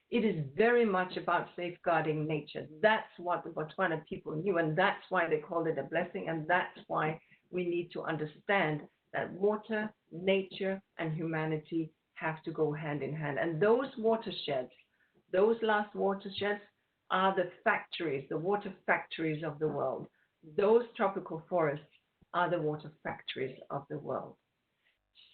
It is very much about safeguarding nature. That's what the Botswana people knew, and that's why they called it a blessing, and that's why we need to understand that water, nature, and humanity have to go hand in hand. And those watersheds, those last watersheds, are the factories, the water factories of the world. Those tropical forests are the water factories of the world.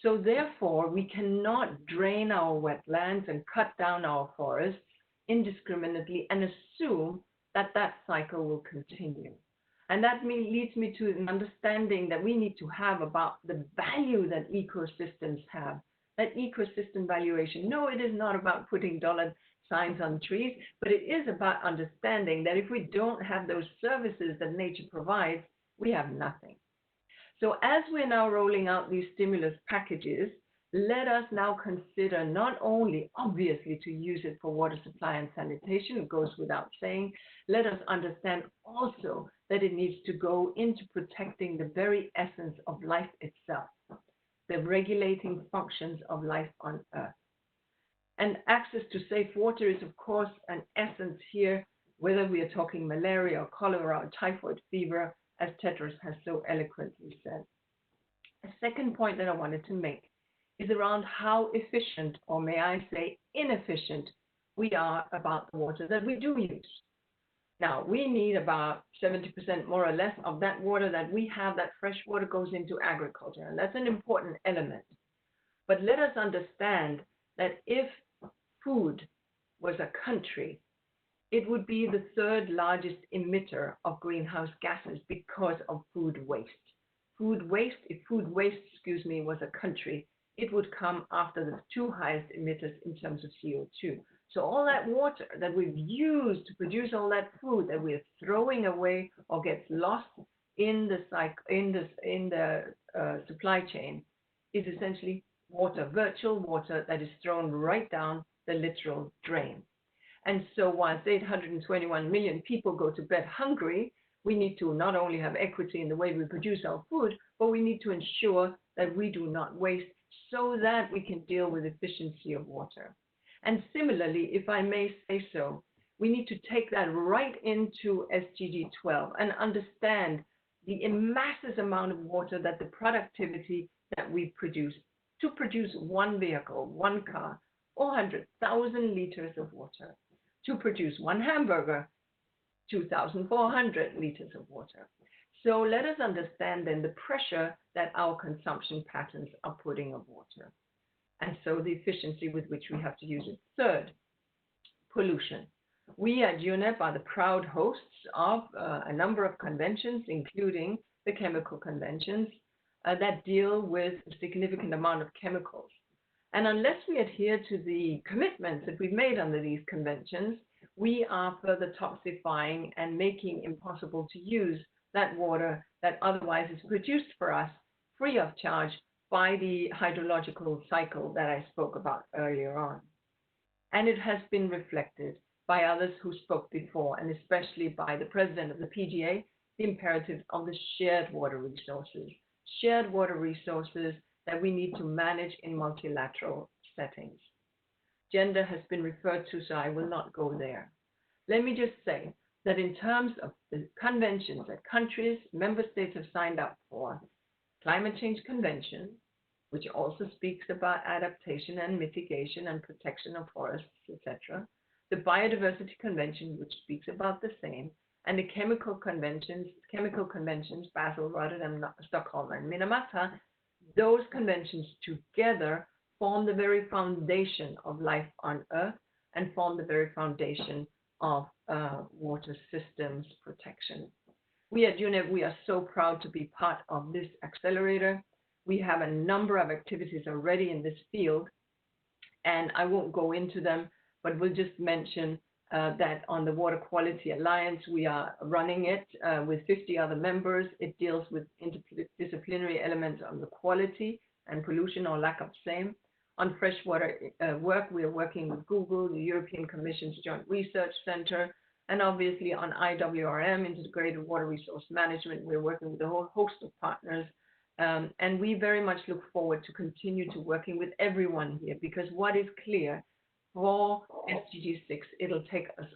So therefore, we cannot drain our wetlands and cut down our forests indiscriminately and assume that that cycle will continue. And that leads me to an understanding that we need to have about the value that ecosystems have, that ecosystem valuation. No, it is not about putting dollar signs on trees, but it is about understanding that if we don't have those services that nature provides, we have nothing. So as we're now rolling out these stimulus packages, let us now consider not only, obviously, to use it for water supply and sanitation, it goes without saying, let us understand also that it needs to go into protecting the very essence of life itself, the regulating functions of life on Earth. And access to safe water is, of course, an essence here, whether we are talking malaria or cholera or typhoid fever, as Tedros has so eloquently said. A second point that I wanted to make is around how efficient, or may I say inefficient, we are about the water that we do use. Now, we need about 70% more or less of that water that we have, that fresh water goes into agriculture, and that's an important element. But let us understand that if food was a country, it would be the third largest emitter of greenhouse gases because of food waste. If food waste, was a country, it would come after the two highest emitters in terms of CO2. So all that water that we've used to produce all that food that we're throwing away or gets lost in the supply chain is essentially water, virtual water that is thrown right down the literal drain. And so whilst 821 million people go to bed hungry, we need to not only have equity in the way we produce our food, but we need to ensure that we do not waste so that we can deal with efficiency of water. And similarly, if I may say so, we need to take that right into SDG 12 and understand the massive amount of water that the productivity that we produce. To produce one vehicle, one car, 400,000 liters of water. To produce one hamburger, 2,400 liters of water. So let us understand then the pressure that our consumption patterns are putting of water. And so the efficiency with which we have to use it. Third, pollution. We at UNEP are the proud hosts of a number of conventions, including the chemical conventions that deal with a significant amount of chemicals. And unless we adhere to the commitments that we've made under these conventions, we are further toxifying and making impossible to use that water that otherwise is produced for us free of charge by the hydrological cycle that I spoke about earlier on. And it has been reflected by others who spoke before, and especially by the president of the PGA, the imperative of the shared water resources that we need to manage in multilateral settings. Gender has been referred to, so I will not go there. Let me just say that in terms of the conventions that countries, member states have signed up for, Climate Change Convention, which also speaks about adaptation and mitigation and protection of forests, etc., the Biodiversity Convention, which speaks about the same, and the chemical conventions, Basel, Rotterdam, Stockholm, and Minamata, those conventions together form the very foundation of life on Earth and form the very foundation of water systems protection. We at UNEP, we are so proud to be part of this accelerator. We have a number of activities already in this field, and I won't go into them, but we'll just mention that on the Water Quality Alliance, we are running it with 50 other members. It deals with interdisciplinary elements on the quality and pollution or lack of same. On freshwater work, we are working with Google, the European Commission's Joint Research Center, and obviously on IWRM, Integrated Water Resource Management, we're working with a whole host of partners. And we very much look forward to continue to working with everyone here, because what is clear, for SDG 6, it'll take us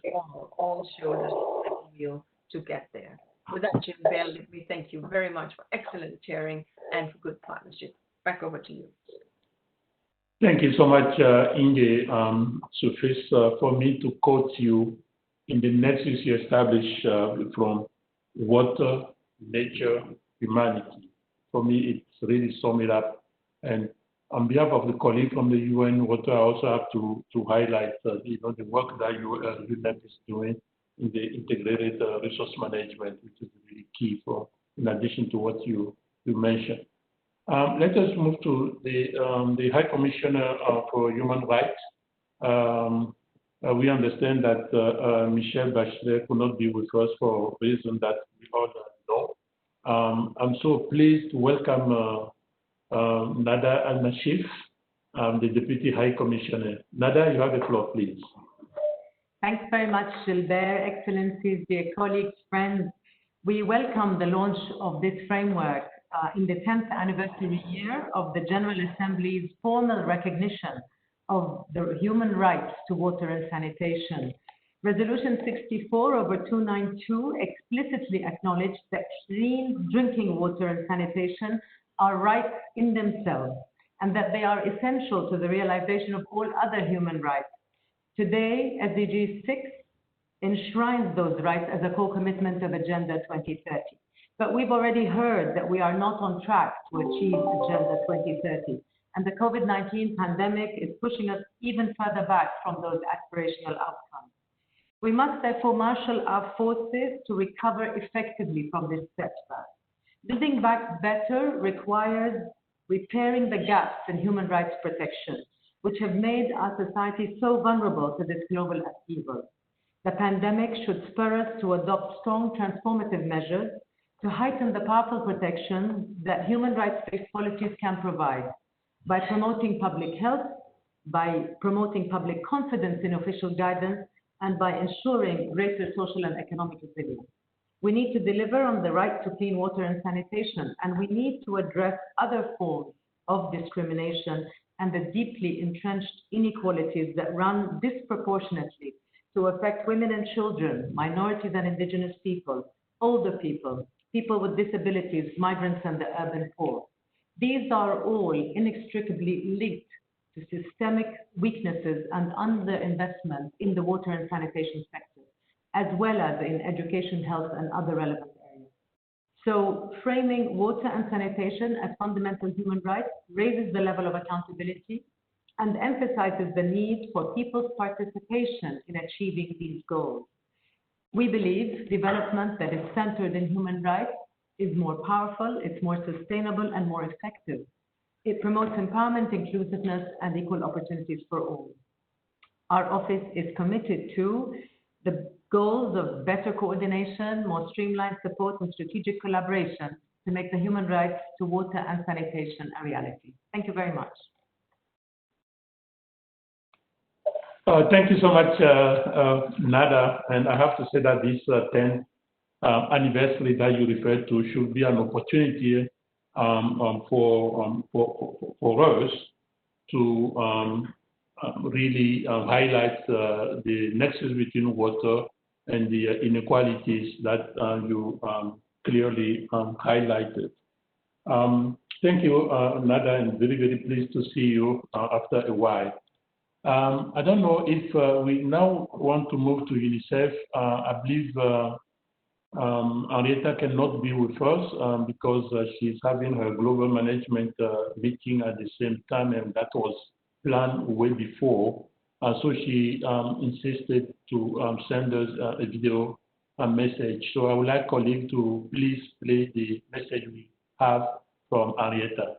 all shoulders at the wheel to get there. With that, Gilbert, let me thank you very much for excellent chairing and for good partnership. Back over to you. Thank you so much, Inge. Suffice for me to quote you in the nexus you established from water, nature, humanity. For me, it's really sum it up. And on behalf of the colleague from the UN Water, I also have to highlight the work that UNEP is doing in the integrated resource management, which is really key for, in addition to what you mentioned. Let us move to the High Commissioner for Human Rights. We understand that Michelle Bachelet could not be with us for a reason that we all know. I'm so pleased to welcome Nada Al-Nashif, the Deputy High Commissioner. Nada, you have the floor, please. Thanks very much, Gilbert. Excellencies, dear colleagues, friends. We welcome the launch of this framework in the 10th anniversary year of the General Assembly's formal recognition of the human rights to water and sanitation. Resolution 64/292 explicitly acknowledged that clean drinking water and sanitation are rights in themselves and that they are essential to the realization of all other human rights. Today, SDG 6 enshrines those rights as a core commitment of Agenda 2030. But we've already heard that we are not on track to achieve Agenda 2030, and the COVID-19 pandemic is pushing us even further back from those aspirational outcomes. We must therefore marshal our forces to recover effectively from this setback. Building back better requires repairing the gaps in human rights protection, which have made our society so vulnerable to this global upheaval. The pandemic should spur us to adopt strong transformative measures to heighten the powerful protection that human rights-based policies can provide by promoting public health, by promoting public confidence in official guidance, and by ensuring greater social and economic resilience. We need to deliver on the right to clean water and sanitation, and we need to address other forms of discrimination and the deeply entrenched inequalities that run disproportionately to affect women and children, minorities and indigenous people, older people, people with disabilities, migrants, and the urban poor. These are all inextricably linked to systemic weaknesses and underinvestment in the water and sanitation sector, as well as in education, health, and other relevant areas. So framing water and sanitation as fundamental human rights raises the level of accountability and emphasizes the need for people's participation in achieving these goals. We believe development that is centered in human rights is more powerful, it's more sustainable, and more effective. It promotes empowerment, inclusiveness, and equal opportunities for all. Our office is committed to the goals of better coordination, more streamlined support, and strategic collaboration to make the human rights to water and sanitation a reality. Thank you very much. Thank you so much, Nada. And I have to say that this 10th anniversary that you referred to should be an opportunity for us to really highlight the nexus between water and the inequalities that you clearly highlighted. Thank you, Nada, and very, very pleased to see you after a while. I don't know if we now want to move to UNICEF. I believe Henrietta cannot be with us because she's having her global management meeting at the same time, and that was planned way before. So she insisted to send us a video message. So I would like colleagues to please play the message we have from Henrietta.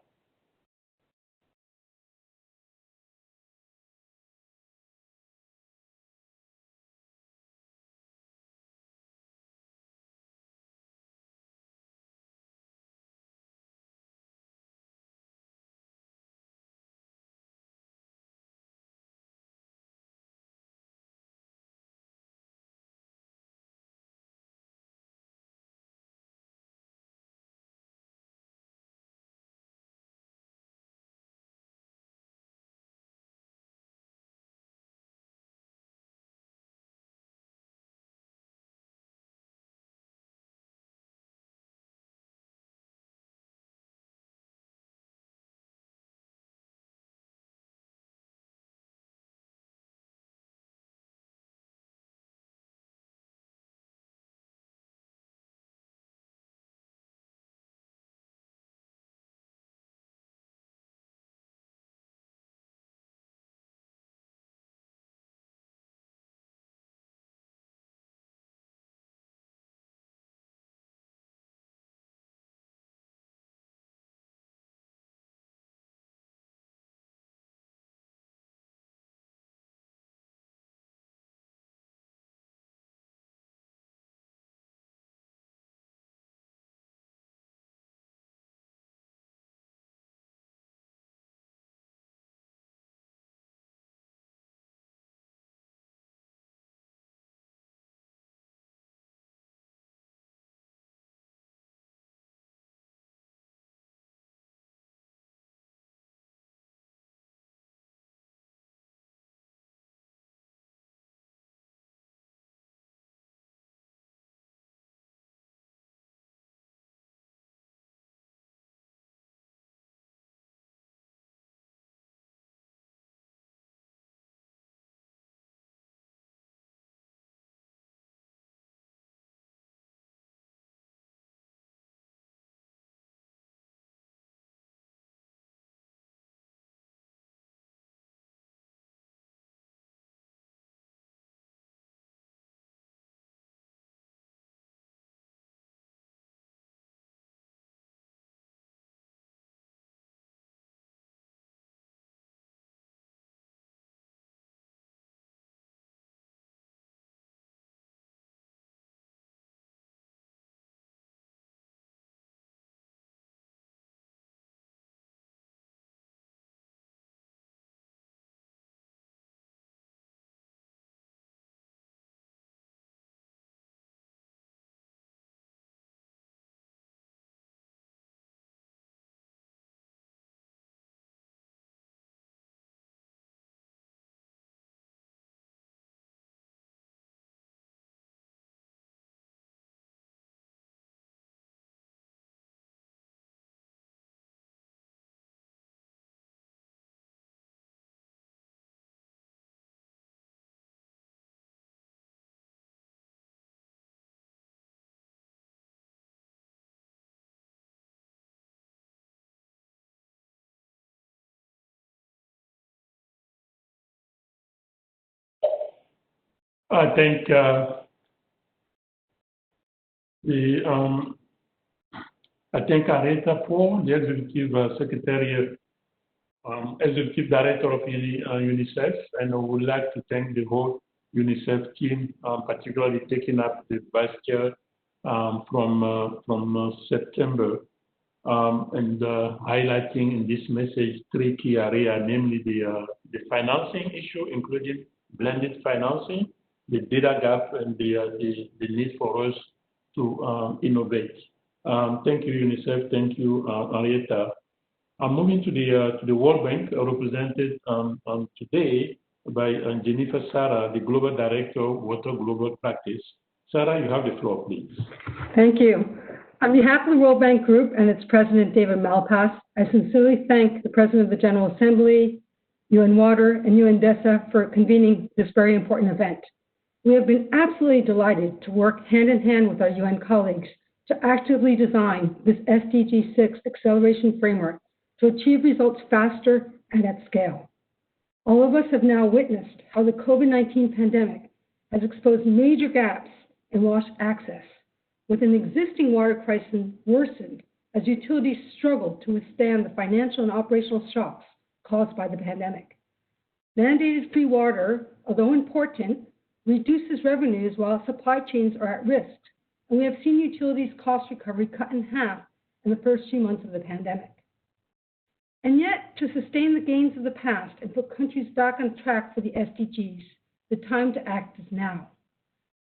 I thank Aretha for the executive secretary, executive director of UNICEF, and I would like to thank the whole UNICEF team, particularly taking up the vice chair from September, and highlighting in this message 3 key areas, namely the financing issue, including blended financing, the data gap, and the need for us to innovate. Thank you, UNICEF. Thank you, Arietta. I'm moving to the World Bank, represented today by Jennifer Sarah, the Global Director of Water Global Practice. Sarah, you have the floor, please. Thank you. On behalf of the World Bank Group and its President, David Malpass, I sincerely thank the President of the General Assembly, UN Water, and UNDESA for convening this very important event. We have been absolutely delighted to work hand in hand with our UN colleagues to actively design this SDG 6 acceleration framework to achieve results faster and at scale. All of us have now witnessed how the COVID-19 pandemic has exposed major gaps in water access, with an existing water crisis worsened as utilities struggle to withstand the financial and operational shocks caused by the pandemic. Mandated free water, although important, reduces revenues while supply chains are at risk, and we have seen utilities' cost recovery cut in half in the first few months of the pandemic. And yet, to sustain the gains of the past and put countries back on track for the SDGs, the time to act is now.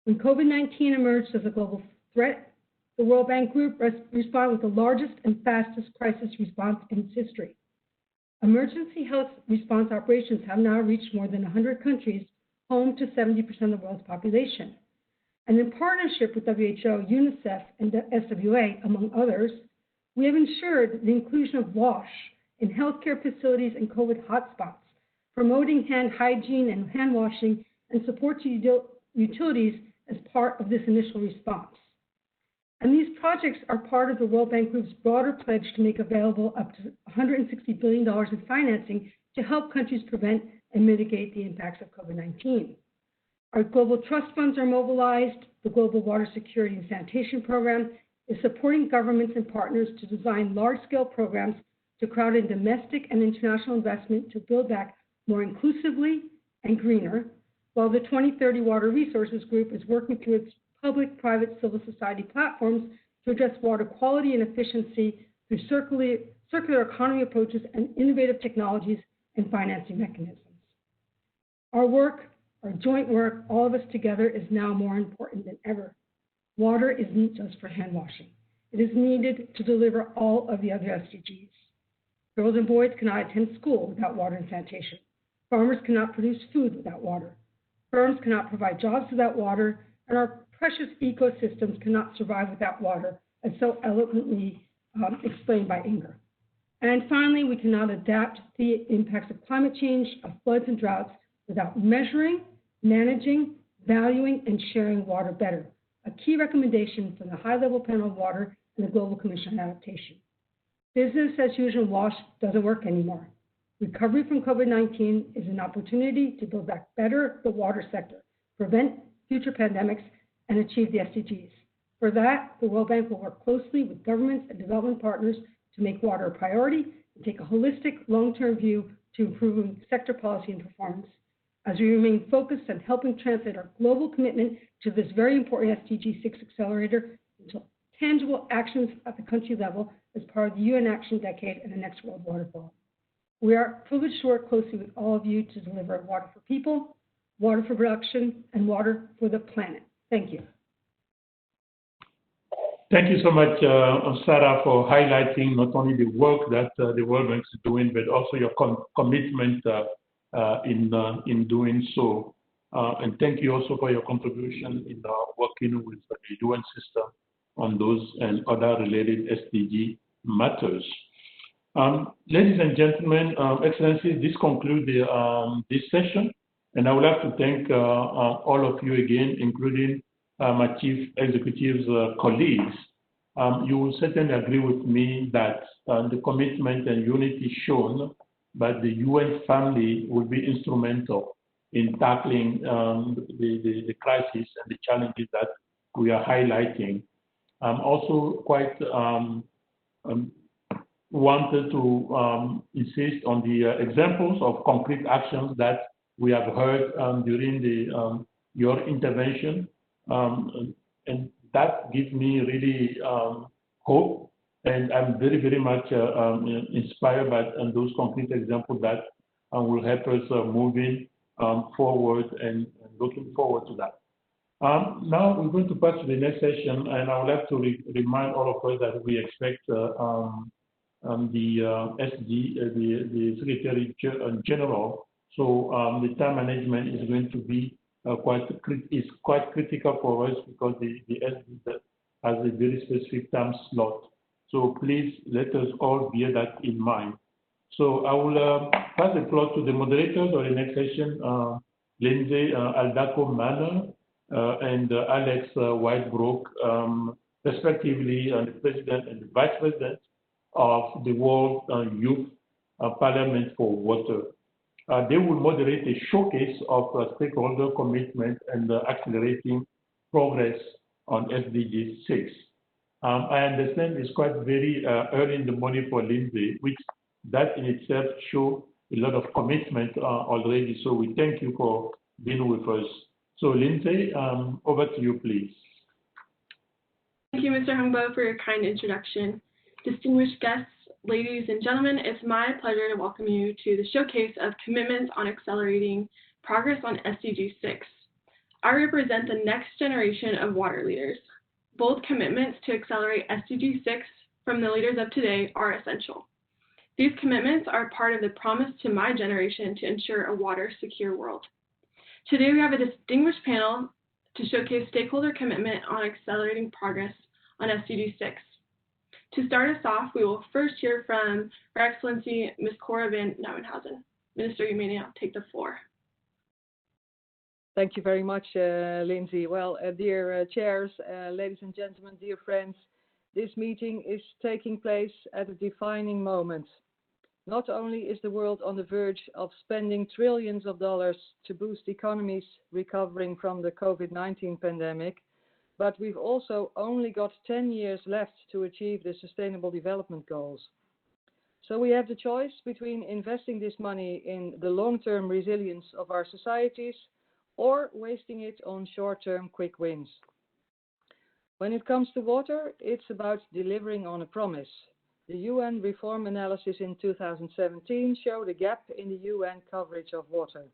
When COVID-19 emerged as a global threat, the World Bank Group responded with the largest and fastest crisis response in its history. Emergency health response operations have now reached more than 100 countries, home to 70% of the world's population. And in partnership with WHO, UNICEF, and the SWA, among others, we have ensured the inclusion of WASH in healthcare facilities and COVID hotspots, promoting hand hygiene and hand washing, and support to utilities as part of this initial response. And these projects are part of the World Bank Group's broader pledge to make available up to $160 billion in financing to help countries prevent and mitigate the impacts of COVID-19. Our global trust funds are mobilized. The Global Water Security and Sanitation Program is supporting governments and partners to design large-scale programs to crowd in domestic and international investment to build back more inclusively and greener, while the 2030 Water Resources Group is working through its public-private civil society platforms to address water quality and efficiency through circular economy approaches and innovative technologies and financing mechanisms. Our work, our joint work, all of us together, is now more important than ever. Water isn't just for hand washing. It is needed to deliver all of the other SDGs. Girls and boys cannot attend school without water and sanitation. Farmers cannot produce food without water. Firms cannot provide jobs without water, and our precious ecosystems cannot survive without water, as so eloquently explained by Inger. And finally, we cannot adapt to the impacts of climate change, of floods and droughts, without measuring, managing, valuing, and sharing water better, a key recommendation from the High-Level Panel on Water and the Global Commission on Adaptation. Business as usual WASH doesn't work anymore. Recovery from COVID-19 is an opportunity to build back better the water sector, prevent future pandemics, and achieve the SDGs. For that, the World Bank will work closely with governments and development partners to make water a priority and take a holistic, long-term view to improving sector policy and performance. As we remain focused on helping translate our global commitment to this very important SDG 6 accelerator into tangible actions at the country level as part of the UN Action Decade and the next World Water Forum. We are privileged to work closely with all of you to deliver water for people, water for production, and water for the planet. Thank you. Thank you so much, Sarah, for highlighting not only the work that the World Bank is doing, but also your commitment in doing so. And thank you also for your contribution in working with the UN system on those and other related SDG matters. Ladies and gentlemen, Excellencies, this concludes this session. And I would like to thank all of you again, including my chief executive's colleagues. You will certainly agree with me that the commitment and unity shown by the UN family will be instrumental in tackling the crisis and the challenges that we are highlighting. I'm also quite wanted to insist on the examples of concrete actions that we have heard during your intervention, and that gives me really hope, and I'm very, very much inspired by those concrete examples that will help us moving forward and looking forward to that. Now we're going to pass to the next session, and I would like to remind all of us that we expect the SDG, the Secretary General. So the time management is going to be quite critical for us, because the SDG has a very specific time slot. So please let us all bear that in mind. So I will pass the floor to the moderators of the next session, Lindsay Aldako Manor and Alex Whitebrook, respectively, the President and the Vice President of the World Youth Parliament for Water. They will moderate a showcase of stakeholder commitment and accelerating progress on SDG 6. I understand it's quite very early in the morning for Lindsay, which that in itself shows a lot of commitment already. So we thank you for being with us. So Lindsay, over to you, please. Thank you, Mr. Hungbo, for your kind introduction. Distinguished guests, ladies and gentlemen, it's my pleasure to welcome you to the showcase of commitments on accelerating progress on SDG 6. I represent the next generation of water leaders. Bold commitments to accelerate SDG 6 from the leaders of today are essential. These commitments are part of the promise to my generation to ensure a water-secure world. Today, we have a distinguished panel to showcase stakeholder commitment on accelerating progress on SDG 6. To start us off, we will first hear from Her Excellency Ms. Cora van Nieuwenhuizen. Minister, you may now take the floor. Thank you very much, Lindsay. Well, dear chairs, ladies and gentlemen, dear friends, this meeting is taking place at a defining moment. Not only is the world on the verge of spending trillions of dollars to boost economies recovering from the COVID-19 pandemic, but we've also only got 10 years left to achieve the Sustainable Development Goals. So we have the choice between investing this money in the long-term resilience of our societies or wasting it on short-term quick wins. When it comes to water, it's about delivering on a promise. The UN reform analysis in 2017 showed a gap in the UN coverage of water.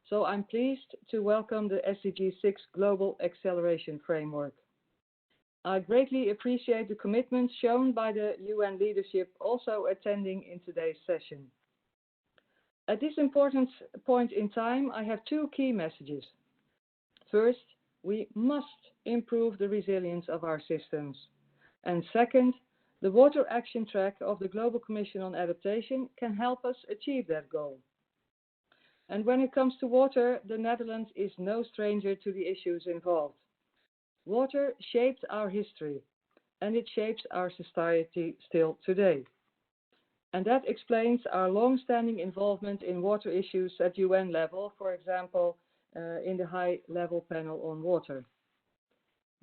So I'm pleased to welcome the SDG 6 Global Acceleration Framework. I greatly appreciate the commitment shown by the UN leadership also attending in today's session. At this important point in time, I have two key messages. First, we must improve the resilience of our systems. And second, the Water Action Track of the Global Commission on Adaptation can help us achieve that goal. And when it comes to water, the Netherlands is no stranger to the issues involved. Water shaped our history, and it shapes our society still today. And that explains our long-standing involvement in water issues at UN level, for example, in the high-level panel on water.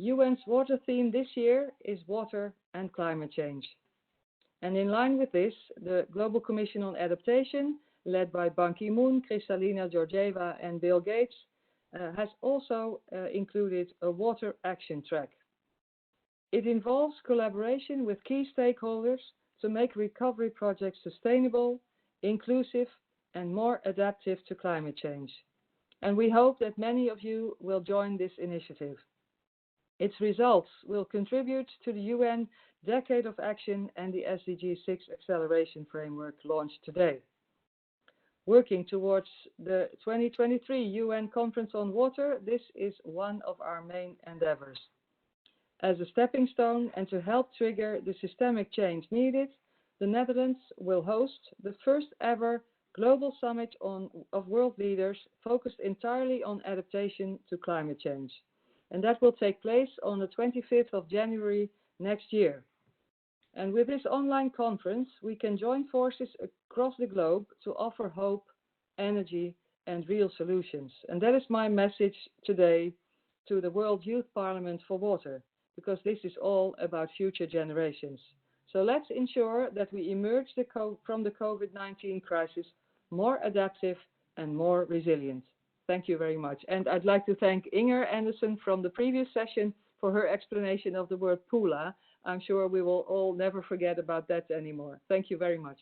UN's water theme this year is water and climate change. And in line with this, the Global Commission on Adaptation, led by Ban Ki-moon, Kristalina Georgieva, and Bill Gates, has also included a water action track. It involves collaboration with key stakeholders to make recovery projects sustainable, inclusive, and more adaptive to climate change. And we hope that many of you will join this initiative. Its results will contribute to the UN Decade of Action and the SDG 6 Acceleration Framework launched today. Working towards the 2023 UN Conference on Water, this is one of our main endeavors. As a stepping stone and to help trigger the systemic change needed, the Netherlands will host the first ever global summit of world leaders focused entirely on adaptation to climate change. And that will take place on the 25th of January next year. And with this online conference, we can join forces across the globe to offer hope, energy, and real solutions. And that is my message today to the World Youth Parliament for Water, because this is all about future generations. So let's ensure that we emerge from the COVID-19 crisis more adaptive and more resilient. Thank you very much. And I'd like to thank Inger Anderson from the previous session for her explanation of the word Pula. I'm sure we will all never forget about that anymore. Thank you very much.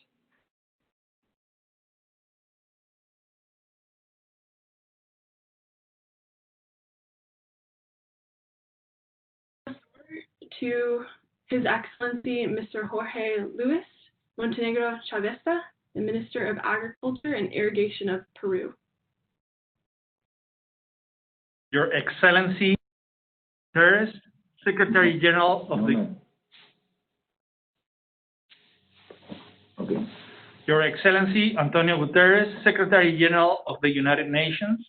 To His Excellency Mr. Jorge Luis Montenegro Chavesta, the Minister of Agriculture and Irrigation of Peru. Your Excellency, Guterres, Secretary General of the Your Excellency Antonio Guterres, Secretary General of the United Nations,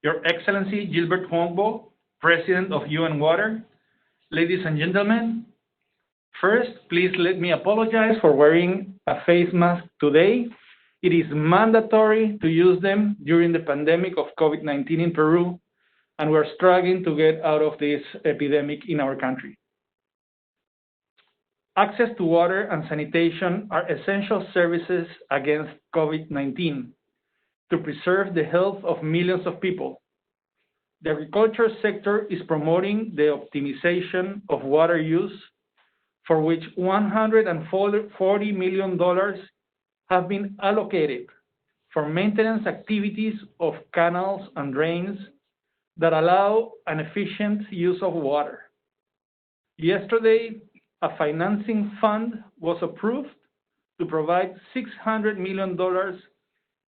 Your Excellency Gilbert Humboldt, President of UN Water, ladies and gentlemen, first, please let me apologize for wearing a face mask today. It is mandatory to use them during the pandemic of COVID-19 in Peru, and we're struggling to get out of this epidemic in our country. Access to water and sanitation are essential services against COVID-19 to preserve the health of millions of people. The agriculture sector is promoting the optimization of water use, for which $140 million have been allocated for maintenance activities of canals and drains that allow an efficient use of water. Yesterday, a financing fund was approved to provide $600 million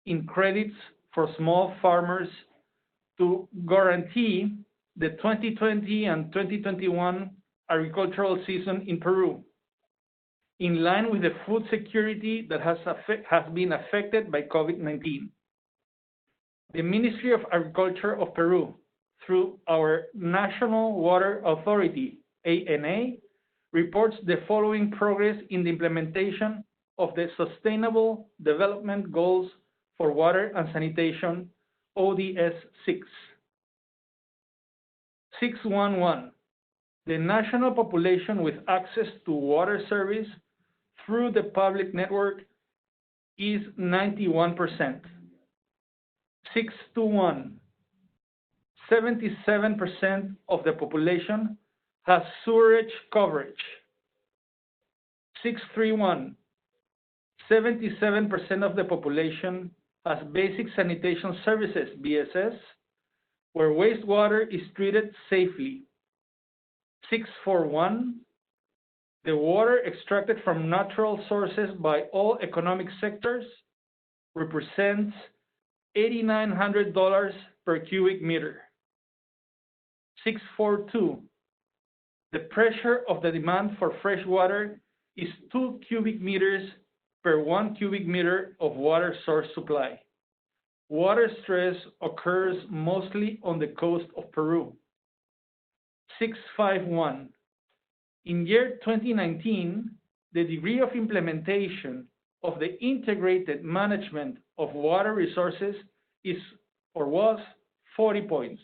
in credits for small farmers to guarantee the 2020 and 2021 agricultural season in Peru, in line with the food security that has been affected by COVID-19. The Ministry of Agriculture of Peru, through our National Water Authority, ANA, reports the following progress in the implementation of the Sustainable Development Goals for Water and Sanitation, ODS 6. 611. The national population with access to water service through the public network is 91%. 621. 77% of the population has sewerage coverage. 631. 77% of the population has basic sanitation services, BSS, where wastewater is treated safely. 641. The water extracted from natural sources by all economic sectors represents $8,900 per cubic meter. 642. The pressure of the demand for fresh water is 2 cubic meters per 1 cubic meter of water source supply. Water stress occurs mostly on the coast of Peru. 651. In year 2019, the degree of implementation of the integrated management of water resources is or was 40 points,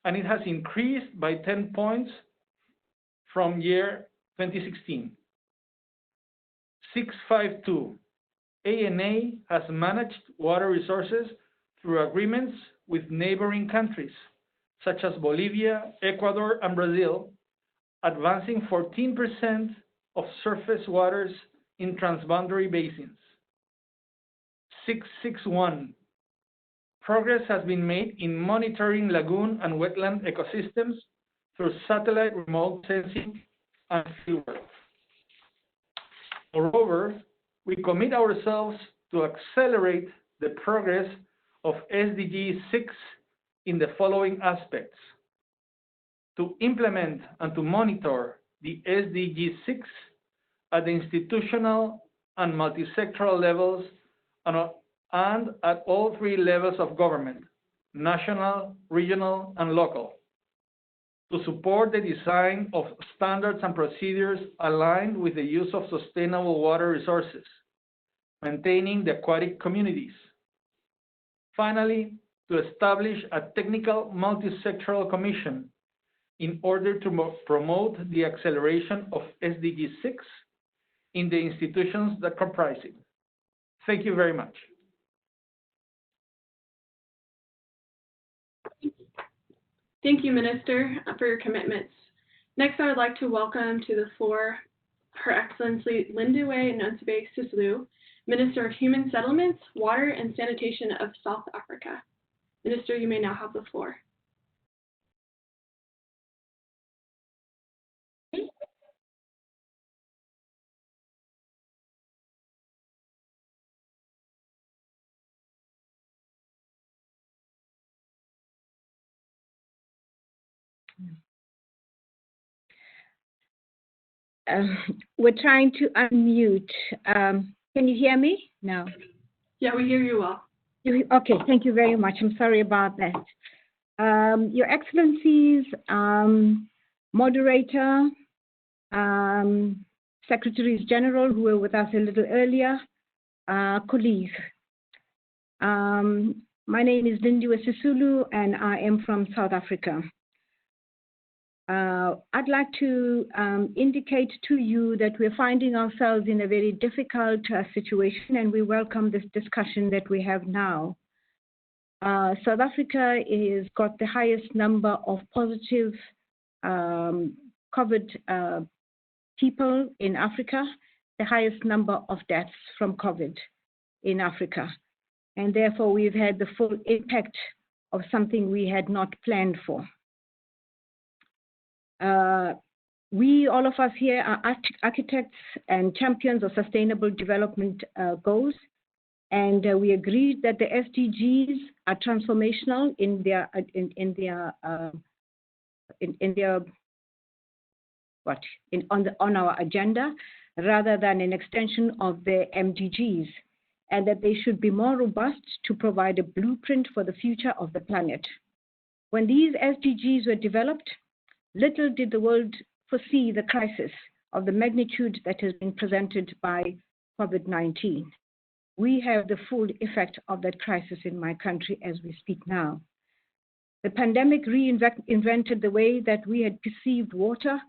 and it has increased by 10 points from year 2016. 652. ANA has managed water resources through agreements with neighboring countries, such as Bolivia, Ecuador, and Brazil, advancing 14% of surface waters in transboundary basins. 661. Progress has been made in monitoring lagoon and wetland ecosystems through satellite remote sensing and fieldwork. Moreover, we commit ourselves to accelerate the progress of SDG 6 in the following aspects: to implement and to monitor the SDG 6 at the institutional and multi-sectoral levels and at all three levels of government, national, regional, and local, to support the design of standards and procedures aligned with the use of sustainable water resources, maintaining the aquatic communities, Finally, to establish a technical multi-sectoral commission in order to promote the acceleration of SDG 6 in the institutions that comprise it. Thank you very much. Thank you, Minister, for your commitments. Next, I would like to welcome to the floor Her Excellency Lindiwe Nonsibe Sisulu, Minister of Human Settlements, Water and Sanitation of South Africa. Minister, you may now have the floor. We're trying to unmute. Can you hear me? No. Yeah, we hear you well. Okay, thank you very much. I'm sorry about that. Your Excellencies, Moderator, Secretaries General who were with us a little earlier, colleagues. My name is Lindiwe Sisulu and I am from South Africa. I'd like to indicate to you that we're finding ourselves in a very difficult situation, and we welcome this discussion that we have now. South Africa has got the highest number of positive COVID people in Africa, the highest number of deaths from COVID in Africa. And therefore, we've had the full impact of something we had not planned for. We, all of us here, are architects and champions of sustainable development goals, and we agreed that the SDGs are transformational in their on our agenda, rather than an extension of the MDGs, and that they should be more robust to provide a blueprint for the future of the planet. When these SDGs were developed, little did the world foresee the crisis of the magnitude that has been presented by COVID-19. We have the full effect of that crisis in my country as we speak now. The pandemic reinvented the way that we had perceived water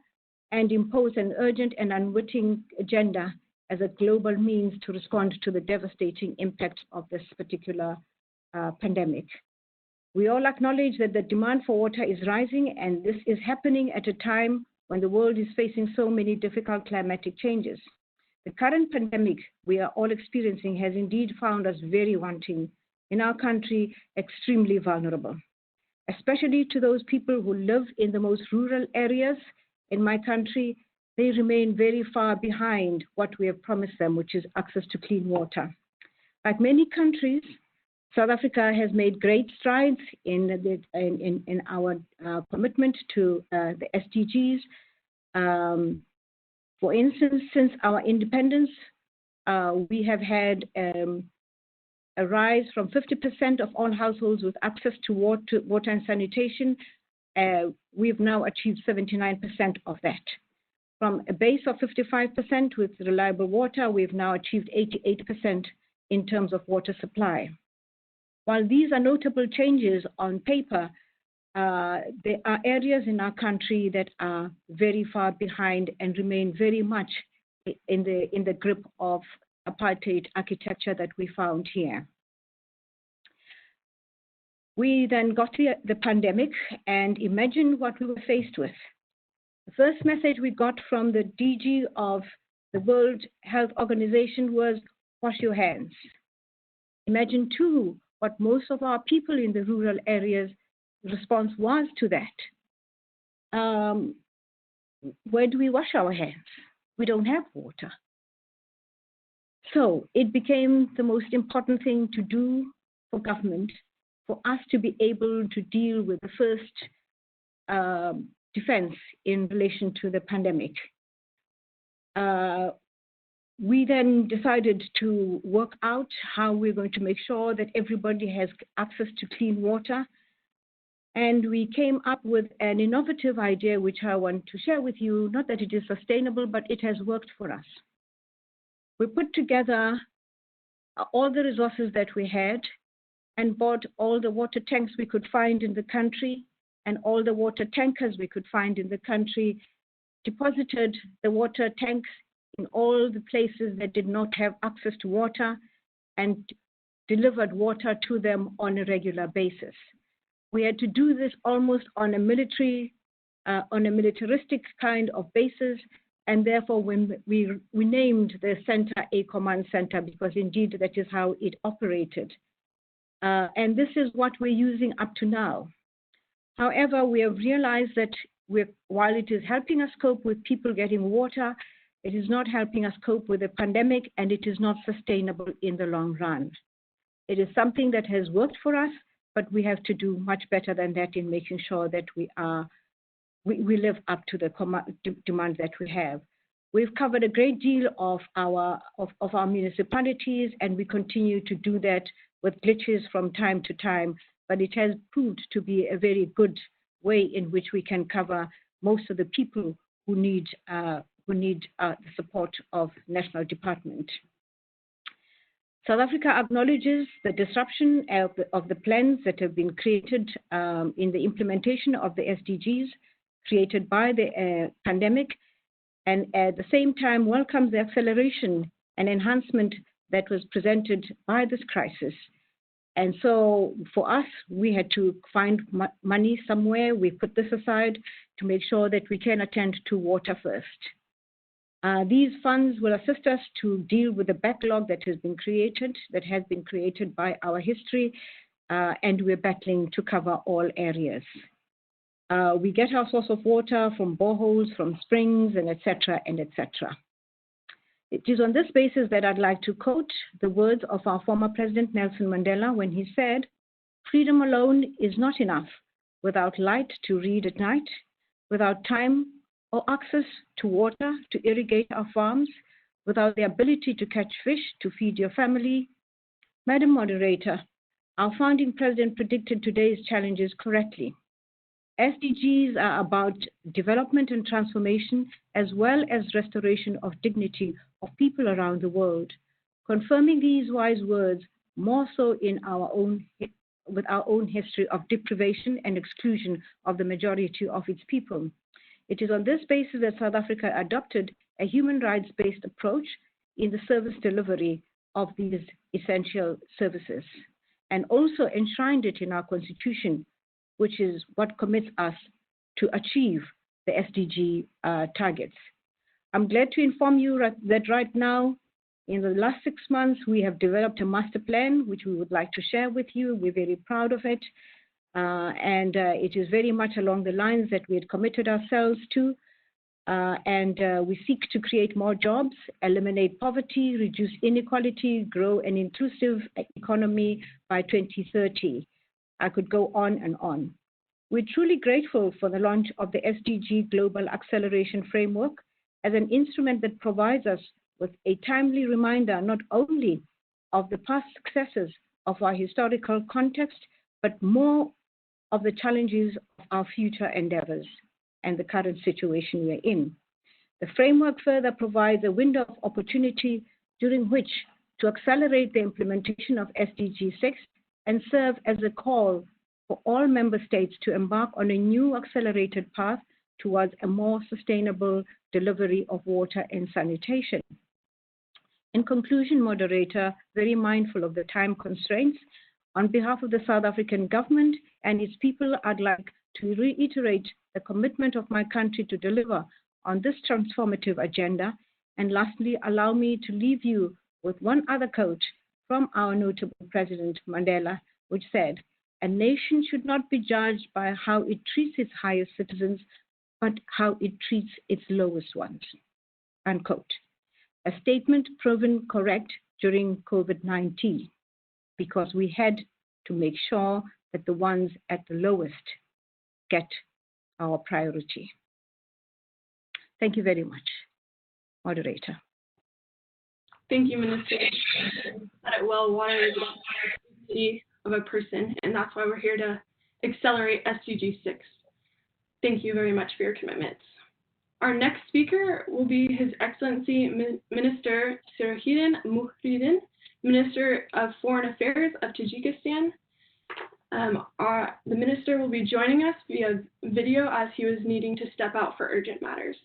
and imposed an urgent and unwitting agenda as a global means to respond to the devastating impact of this particular pandemic. We all acknowledge that the demand for water is rising, and this is happening at a time when the world is facing so many difficult climatic changes. The current pandemic we are all experiencing has indeed found us very wanting, in our country, extremely vulnerable, especially to those people who live in the most rural areas in my country. They remain very far behind what we have promised them, which is access to clean water. Like many countries, South Africa has made great strides in our commitment to the SDGs. For instance, since our independence, we have had a rise from 50% of all households with access to water and sanitation. We've now achieved 79% of that. From a base of 55% with reliable water, we've now achieved 88% in terms of water supply. While these are notable changes on paper, there are areas in our country that are very far behind and remain very much in the grip of apartheid architecture that we found here. We then got the pandemic, and imagine what we were faced with. The first message we got from the DG of the World Health Organization was, wash your hands. Imagine too what most of our people in the rural areas' response was to that. Where do we wash our hands? We don't have water. So it became the most important thing to do for government, for us to be able to deal with the first defense in relation to the pandemic. We then decided to work out how we're going to make sure that everybody has access to clean water. And we came up with an innovative idea, which I want to share with you, not that it is sustainable, but it has worked for us. We put together all the resources that we had, and bought all the water tanks we could find in the country and all the water tankers we could find in the country, deposited the water tanks in all the places that did not have access to water, and delivered water to them on a regular basis. We had to do this almost on a militaristic kind of basis, and therefore when we named the center a command center, because indeed that is how it operated. And this is what we're using up to now. However, we have realized that while it is helping us cope with people getting water, it is not helping us cope with the pandemic, and it is not sustainable in the long run. It is something that has worked for us, but we have to do much better than that in making sure that we live up to the demand that we have. We've covered a great deal of our municipalities, and we continue to do that with glitches from time to time, but it has proved to be a very good way in which we can cover most of the people who need the support of national department. South Africa acknowledges the disruption of the plans that have been created in the implementation of the SDGs created by the pandemic, and at the same time welcomes the acceleration and enhancement that was presented by this crisis. And so for us, we had to find money somewhere. We put this aside to make sure that we can attend to water first. These funds will assist us to deal with the backlog that has been created by our history, and we're battling to cover all areas. We get our source of water from boreholes, from springs, and et cetera, and et cetera. It is on this basis that I'd like to quote the words of our former President Nelson Mandela when he said, "Freedom alone is not enough without light to read at night, without time or access to water to irrigate our farms, without the ability to catch fish to feed your family." Madam Moderator, our founding president predicted today's challenges correctly. SDGs are about development and transformation, as well as restoration of dignity of people around the world. Confirming these wise words more so with our own history of deprivation and exclusion of the majority of its people. It is on this basis that South Africa adopted a human rights-based approach in the service delivery of these essential services, and also enshrined it in our constitution, which is what commits us to achieve the SDG targets. I'm glad to inform you that right now, in the last 6 months, we have developed a master plan, which we would like to share with you. We're very proud of it. And it is very much along the lines that we had committed ourselves to. We seek to create more jobs, eliminate poverty, reduce inequality, grow an inclusive economy by 2030. I could go on and on. We're truly grateful for the launch of the SDG Global Acceleration Framework as an instrument that provides us with a timely reminder not only of the past successes of our historical context, but more of the challenges of our future endeavors and the current situation we're in. The framework further provides a window of opportunity during which to accelerate the implementation of SDG 6 and serve as a call for all member states to embark on a new accelerated path towards a more sustainable delivery of water and sanitation. In conclusion, Moderator, very mindful of the time constraints, on behalf of the South African government and its people, I'd like to reiterate the commitment of my country to deliver on this transformative agenda. And lastly, allow me to leave you with one other quote from our notable President Mandela, which said, "A nation should not be judged by how it treats its highest citizens, but how it treats its lowest ones," unquote. A statement proven correct during COVID-19, because we had to make sure that the ones at the lowest get our priority. Thank you very much, Moderator. Thank you, Minister. That well, water is the of a person, and that's why we're here to accelerate SDG 6. Thank you very much for your commitments. Our next speaker will be His Excellency Minister Sirajuddin Muhyiddin, Minister of Foreign Affairs of Tajikistan. The minister will be joining us via video as he was needing to step out for urgent matters.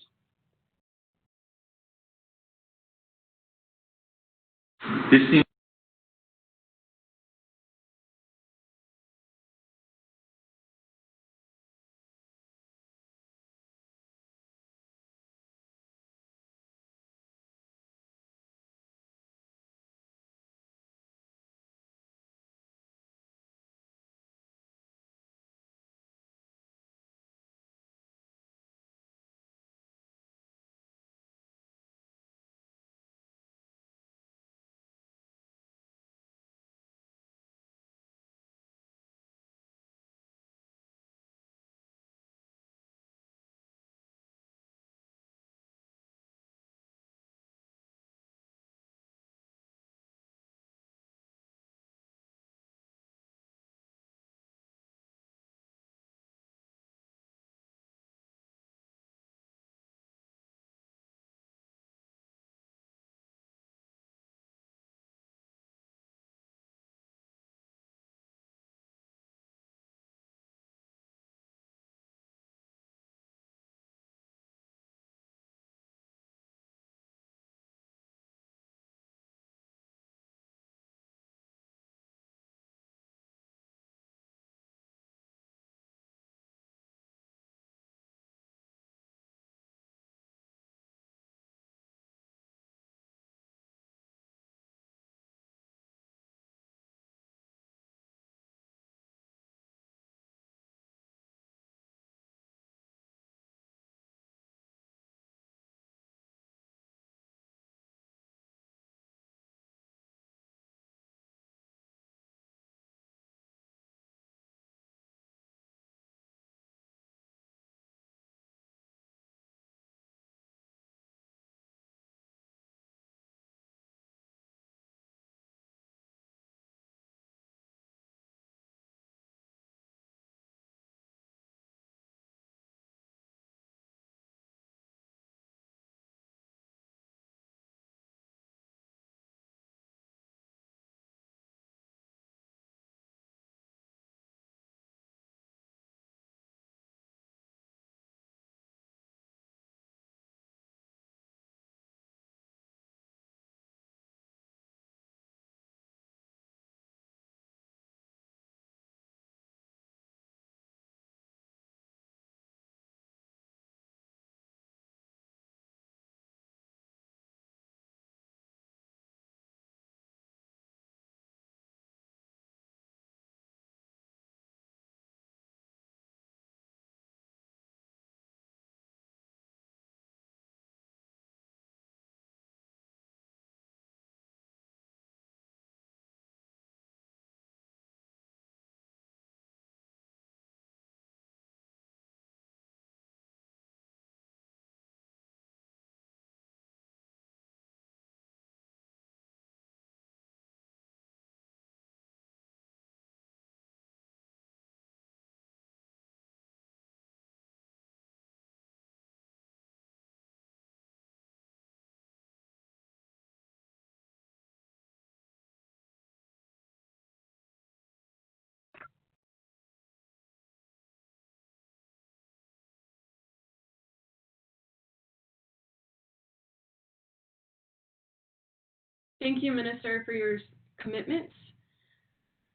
Thank you, Minister, for your commitments.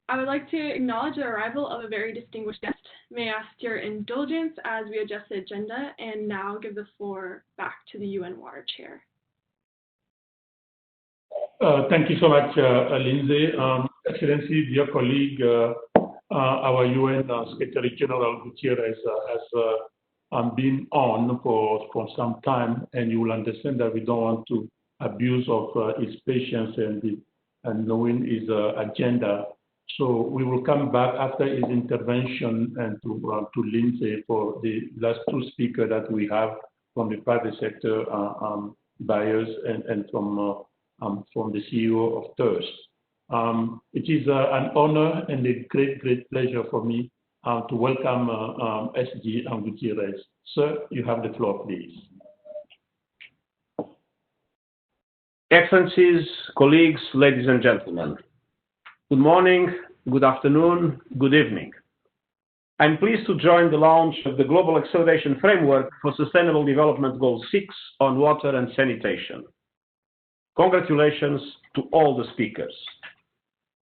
I would like to acknowledge the arrival of a very distinguished guest. May I ask your indulgence as we adjust the agenda and now give the floor back to the UN Water Chair. Thank you so much, Lindsay. Excellency, dear colleague, our UN Secretary General Gutierrez has been on for some time, and you will understand that we don't want to abuse of his patience and knowing his agenda. So we will come back after his intervention and to Lindsay for the last two speakers that we have from the private sector buyers and from the CEO of Thirst. It is an honor and a great pleasure for me to welcome SG Gutierrez. Sir, you have the floor, please. Excellencies, colleagues, ladies and gentlemen, good morning good afternoon, good evening. I'm pleased to join the launch of the Global Acceleration Framework for Sustainable Development Goal 6 on water and sanitation. Congratulations to all the speakers.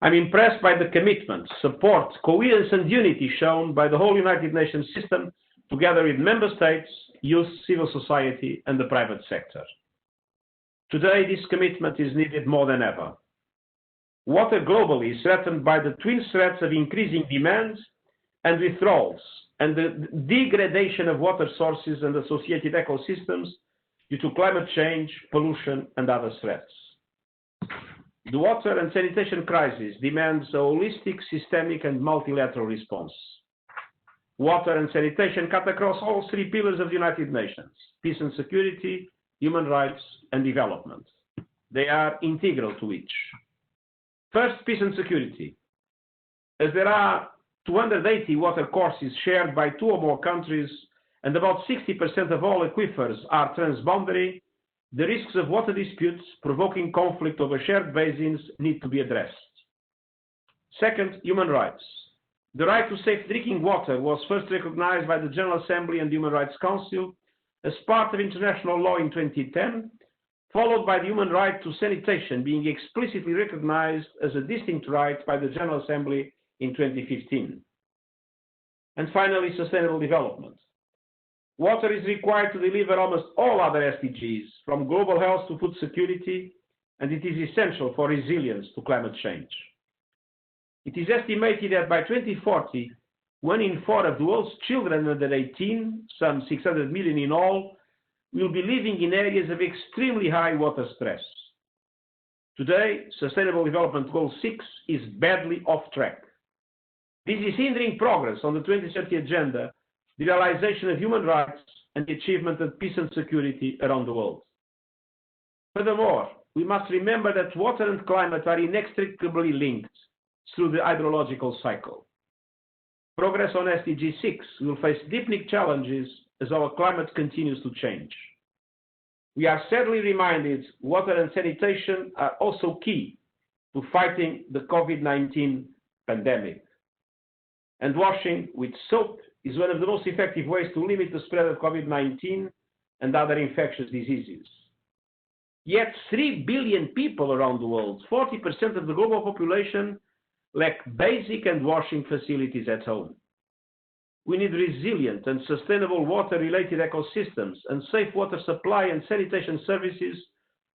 I'm impressed by the commitment, support, coherence and unity shown by the whole United Nations system together with member states, youth, civil society and the private sector. Today, this commitment is needed more than ever. Water globally is threatened by the twin threats of increasing demand and withdrawals and the degradation of water sources and associated ecosystems due to climate change, pollution and other threats. The water and sanitation crisis demands a holistic, systemic and multilateral response. Water and sanitation cut across all three pillars of the United Nations: peace and security, human rights and development. They are integral to each. First, peace and security. As there are 280 water courses shared by 2 or more countries and about 60% of all aquifers are transboundary, the risks of water disputes provoking conflict over shared basins need to be addressed. Second, human rights. The right to safe drinking water was first recognized by the General Assembly and Human Rights Council as part of international law in 2010, followed by the human right to sanitation being explicitly recognized as a distinct right by the General Assembly in 2015. And finally, sustainable development. Water is required to deliver almost all other SDGs, from global health to food security, and it is essential for resilience to climate change. It is estimated that by 2040, 1 in 4 of the world's children under 18, some 600 million in all, will be living in areas of extremely high water stress. Today, Sustainable Development Goal 6 is badly off track. This is hindering progress on the 2030 agenda, the realization of human rights, and the achievement of peace and security around the world. Furthermore, we must remember that water and climate are inextricably linked through the hydrological cycle. Progress on SDG 6 will face deepening challenges as our climate continues to change. We are sadly reminded water and sanitation are also key to fighting the COVID-19 pandemic. And washing with soap is one of the most effective ways to limit the spread of COVID-19 and other infectious diseases. Yet 3 billion people around the world, 40% of the global population, lack basic hand washing facilities at home. We need resilient and sustainable water-related ecosystems and safe water supply and sanitation services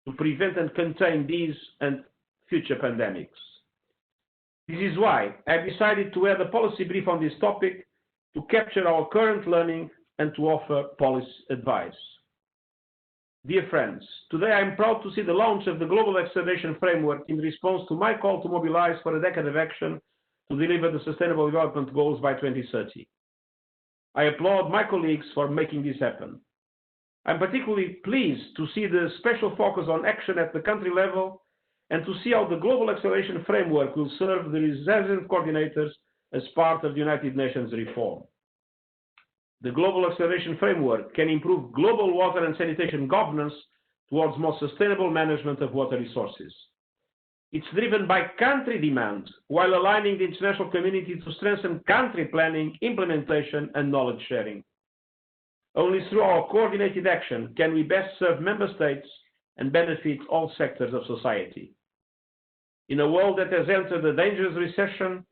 to prevent and contain these and future pandemics. This is why I've decided to add a policy brief on this topic to capture our current learning and to offer policy advice. Dear friends, today I'm proud to see the launch of the Global Acceleration Framework in response to my call to mobilize for a decade of action to deliver the Sustainable Development Goals by 2030. I applaud my colleagues for making this happen. I'm particularly pleased to see the special focus on action at the country level and to see how the Global Acceleration Framework will serve the resident coordinators as part of the United Nations reform. The Global Acceleration Framework can improve global water and sanitation governance towards more sustainable management of water resources. It's driven by country demand while aligning the international community to strengthen country planning, implementation and knowledge sharing. Only through our coordinated action can we best serve member states and benefit all sectors of society. In a world that has entered a dangerous recession,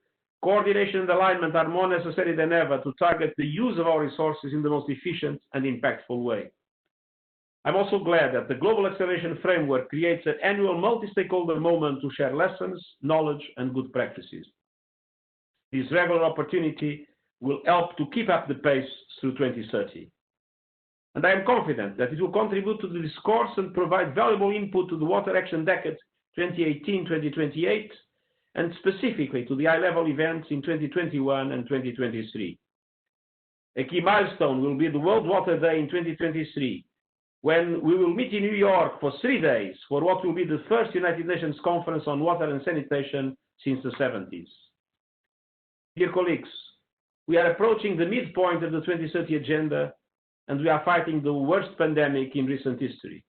coordination and alignment are more necessary than ever to target the use of our resources in the most efficient and impactful way. I'm also glad that the Global Acceleration Framework creates an annual multi-stakeholder moment to share lessons, knowledge, and good practices. This regular opportunity will help to keep up the pace through 2030. And I am confident that it will contribute to the discourse and provide valuable input to the Water Action Decade 2018-2028, and specifically to the high-level events in 2021 and 2023. A key milestone will be the World Water Day in 2023, when we will meet in New York for 3 days for what will be the first United Nations Conference on Water and Sanitation since the 70s. Dear colleagues, we are approaching the midpoint of the 2030 agenda, and we are fighting the worst pandemic in recent history.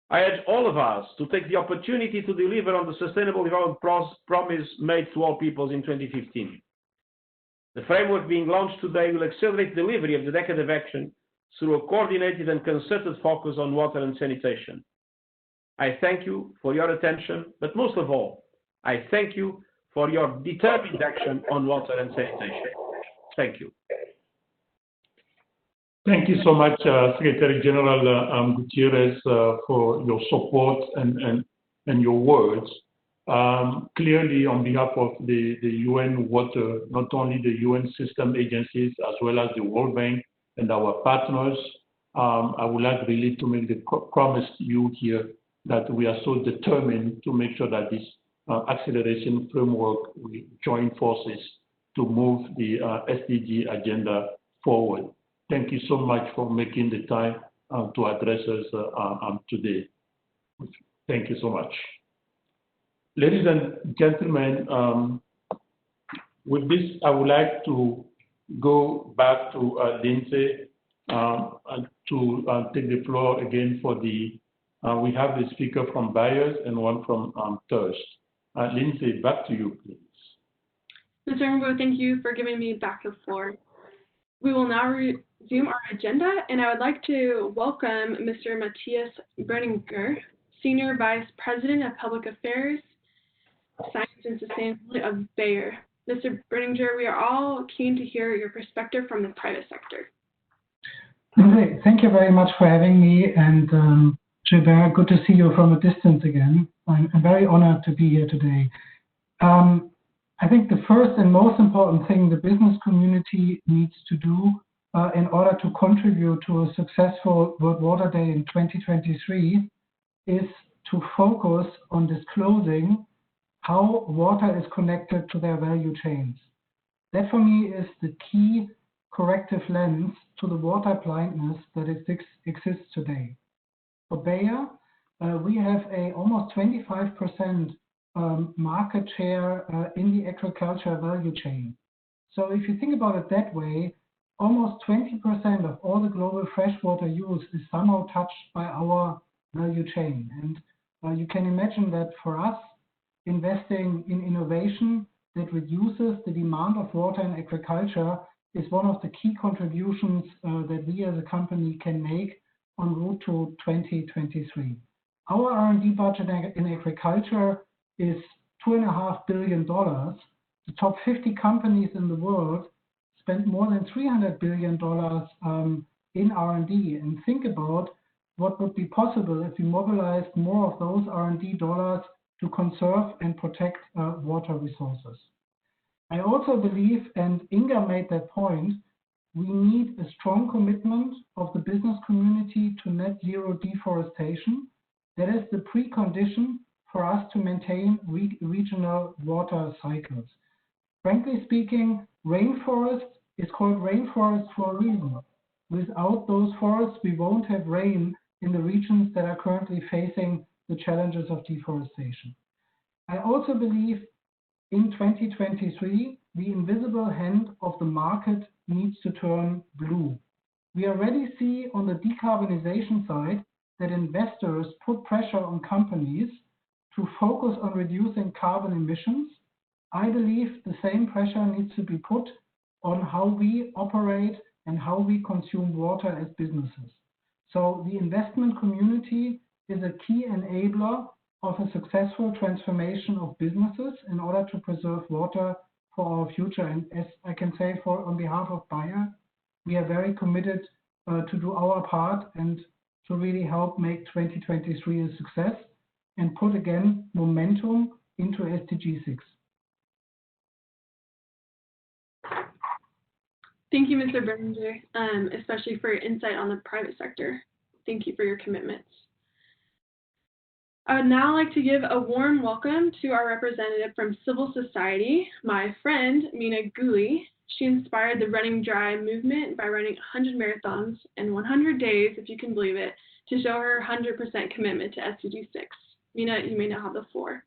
I urge all of us to take the opportunity to deliver on the Sustainable Development Promise made to all peoples in 2015. The framework being launched today will accelerate delivery of the Decade of Action through a coordinated and concerted focus on water and sanitation. I thank you for your attention, but most of all, I thank you for your determined action on water and sanitation. Thank you. Thank you so much, Secretary General Gutierrez, for your support and your words. Clearly, on behalf of the UN Water, not only the UN system agencies, as well as the World Bank and our partners, I would like really to make the promise to you here that we are so determined to make sure that this acceleration framework, we join forces to move the SDG agenda forward. Thank you so much for making the time to address us today. Thank you so much. Ladies and gentlemen, with this, I would like to go back to Lindsay to take the floor again for the, we have the speaker from Bayers and one from Thirst. Lindsay, back to you, please. Mr. Humbo, thank you for giving me back the floor. We will now resume our agenda, and I would like to welcome Mr. Matthias Brenninger, Senior Vice President of Public Affairs, Science and Sustainability of Bayer. Mr. Brenninger, we are all keen to hear your perspective from the private sector. Okay, thank you very much for having me, and Gilbert, good to see you from a distance again. I'm very honored to be here today. I think the first and most important thing the business community needs to do in order to contribute to a successful World Water Day in 2023 is to focus on disclosing how water is connected to their value chains. That for me is the key corrective lens to the water blindness that exists today. For Bayer, we have a almost 25% market share in the agriculture value chain. So if you think about it that way, almost 20% of all the global freshwater use is somehow touched by our value chain. And you can imagine that for us, investing in innovation that reduces the demand of water in agriculture is one of the key contributions that we as a company can make en route to 2023. Our R&D budget in agriculture is $2.5 billion. The top 50 companies in the world spend more than $300 billion in R&D. And think about what would be possible if we mobilized more of those R&D dollars to conserve and protect water resources. I also believe, and Inga made that point, we need a strong commitment of the business community to net zero deforestation. That is the precondition for us to maintain regional water cycles. Frankly speaking, rainforest is called rainforest for a reason. Without those forests, we won't have rain in the regions that are currently facing the challenges of deforestation. I also believe in 2023, the invisible hand of the market needs to turn blue. We already see on the decarbonization side that investors put pressure on companies to focus on reducing carbon emissions. I believe the same pressure needs to be put on how we operate and how we consume water as businesses. So the investment community is a key enabler of a successful transformation of businesses in order to preserve water for our future. And as I can say on behalf of Bayer, we are very committed to do our part and to really help make 2023 a success and put again momentum into SDG 6. Thank you, Mr. Brenninger, especially for your insight on the private sector. Thank you for your commitments. I would now like to give a warm welcome to our representative from civil society, my friend, Mina Guli. She inspired the Running Dry movement by running 100 marathons in 100 days, if you can believe it, to show her 100% commitment to SDG 6. Mina, you may now have the floor.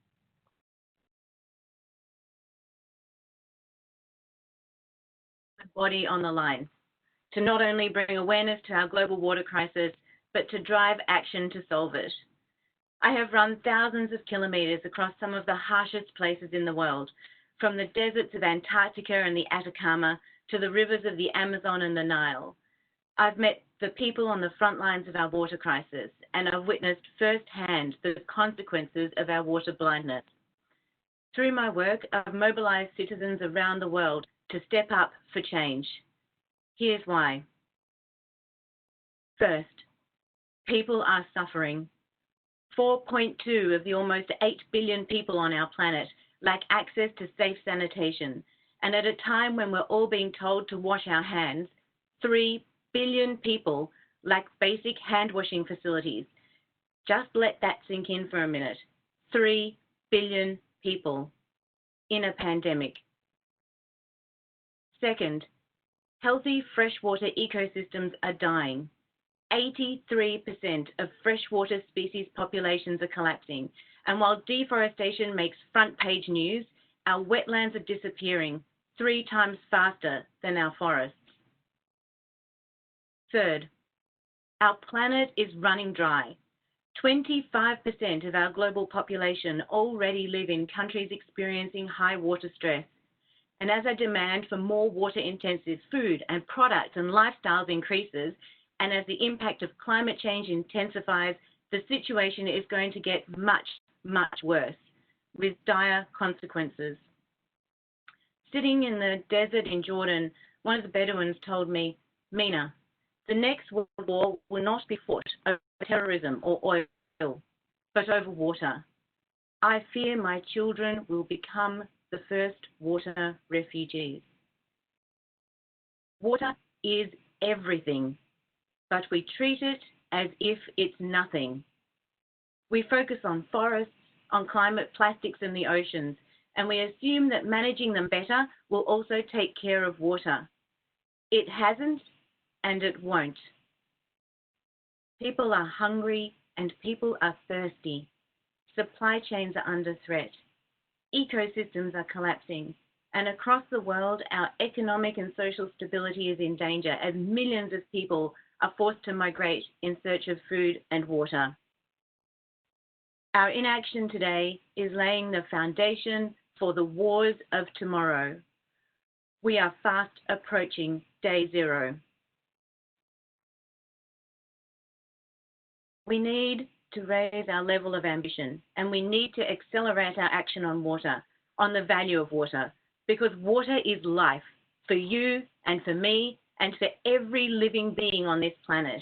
Body on the line, to not only bring awareness to our global water crisis, but to drive action to solve it. I have run thousands of kilometers across some of the harshest places in the world, from the deserts of Antarctica and the Atacama to the rivers of the Amazon and the Nile. I've met the people on the front lines of our water crisis, and I've witnessed firsthand the consequences of our water blindness. Through my work, I've mobilized citizens around the world to step up for change. Here's why. First, people are suffering. 4.2 of the almost 8 billion people on our planet lack access to safe sanitation, and at a time when we're all being told to wash our hands, 3 billion people lack basic hand washing facilities. Just let that sink in for a minute. 3 billion people in a pandemic. Second, healthy freshwater ecosystems are dying. 83% of freshwater species populations are collapsing, and while deforestation makes front-page news, our wetlands are disappearing 3 times faster than our forests. Third, our planet is running dry. 25% of our global population already live in countries experiencing high water stress. And as our demand for more water-intensive food and products and lifestyles increases, and as the impact of climate change intensifies, the situation is going to get much, much worse, with dire consequences. Sitting in the desert in Jordan, one of the Bedouins told me, Mina, the next world war will not be fought over terrorism or oil, but over water. I fear my children will become the first water refugees. Water is everything, but we treat it as if it's nothing. We focus on forests, on climate, plastics, and the oceans, and we assume that managing them better will also take care of water. It hasn't, and it won't. People are hungry and people are thirsty. Supply chains are under threat. Ecosystems are collapsing. And across the world, our economic and social stability is in danger as millions of people are forced to migrate in search of food and water. Our inaction today is laying the foundation for the wars of tomorrow. We are fast approaching day zero. We need to raise our level of ambition, and we need to accelerate our action on water, on the value of water, because water is life for you and for me and for every living being on this planet.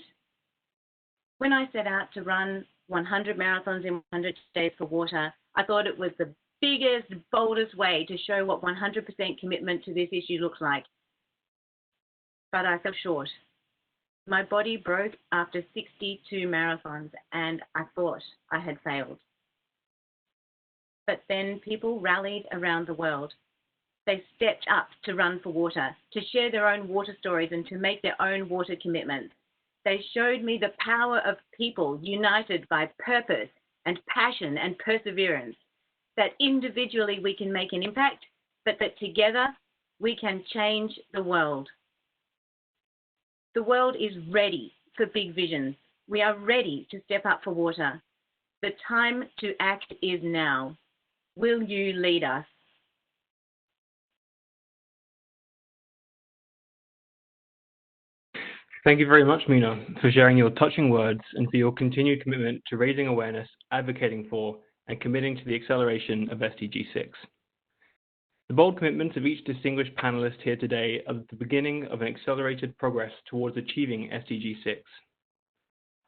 When I set out to run 100 marathons in 100 days for water, I thought it was the biggest, boldest way to show what 100% commitment to this issue looks like. But I fell short. My body broke after 62 marathons, and I thought I had failed. But then people rallied around the world. They stepped up to run for water, to share their own water stories and to make their own water commitments. They showed me the power of people united by purpose and passion and perseverance, that individually we can make an impact, but that together we can change the world. The world is ready for big visions. We are ready to step up for water. The time to act is now. Will you lead us? Thank you very much, Mina, for sharing your touching words and for your continued commitment to raising awareness, advocating for, and committing to the acceleration of SDG 6. The bold commitments of each distinguished panelist here today are the beginning of an accelerated progress towards achieving SDG 6.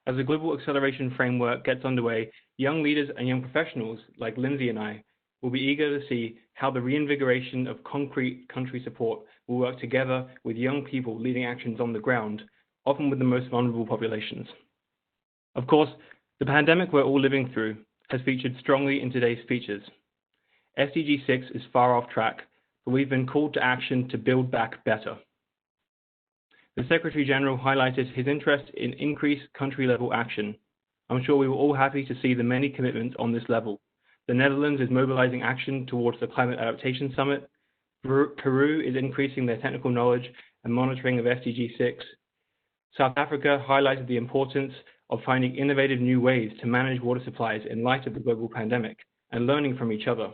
As the Global Acceleration Framework gets underway, young leaders and young professionals like Lindsay and I will be eager to see how the reinvigoration of concrete country support will work together with young people leading actions on the ground, often with the most vulnerable populations. Of course, the pandemic we're all living through has featured strongly in today's speeches. SDG 6 is far off track, but we've been called to action to build back better. The Secretary General highlighted his interest in increased country-level action. I'm sure we were all happy to see the many commitments on this level. The Netherlands is mobilizing action towards the Climate Adaptation Summit. Peru is increasing their technical knowledge and monitoring of SDG 6. South Africa highlighted the importance of finding innovative new ways to manage water supplies in light of the global pandemic and learning from each other.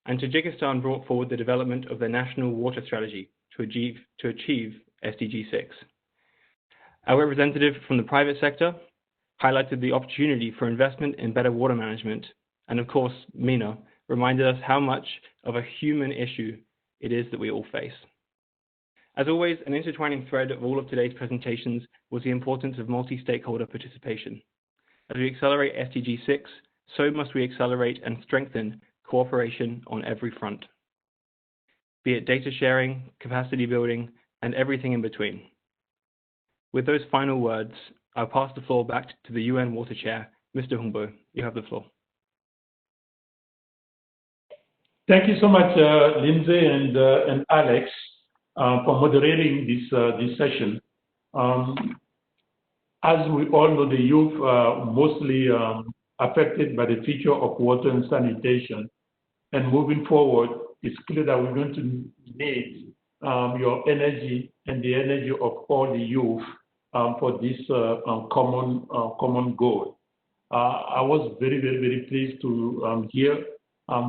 And Tajikistan brought forward the development of their national water strategy to achieve SDG 6. Our representative from the private sector highlighted the opportunity for investment in better water management. And of course, Mina reminded us how much of a human issue it is that we all face. As always, an intertwining thread of all of today's presentations was the importance of multi-stakeholder participation. As we accelerate SDG 6, so must we accelerate and strengthen cooperation on every front, be it data sharing, capacity building, and everything in between. With those final words, I'll pass the floor back to the UN Water Chair, Mr. Humbo. You have the floor. Thank you so much, Lindsay and Alex, for moderating this session. As we all know, the youth are mostly affected by the future of water and sanitation. And moving forward, it's clear that we're going to need your energy and the energy of all the youth for this common goal. I was very, very, very pleased to hear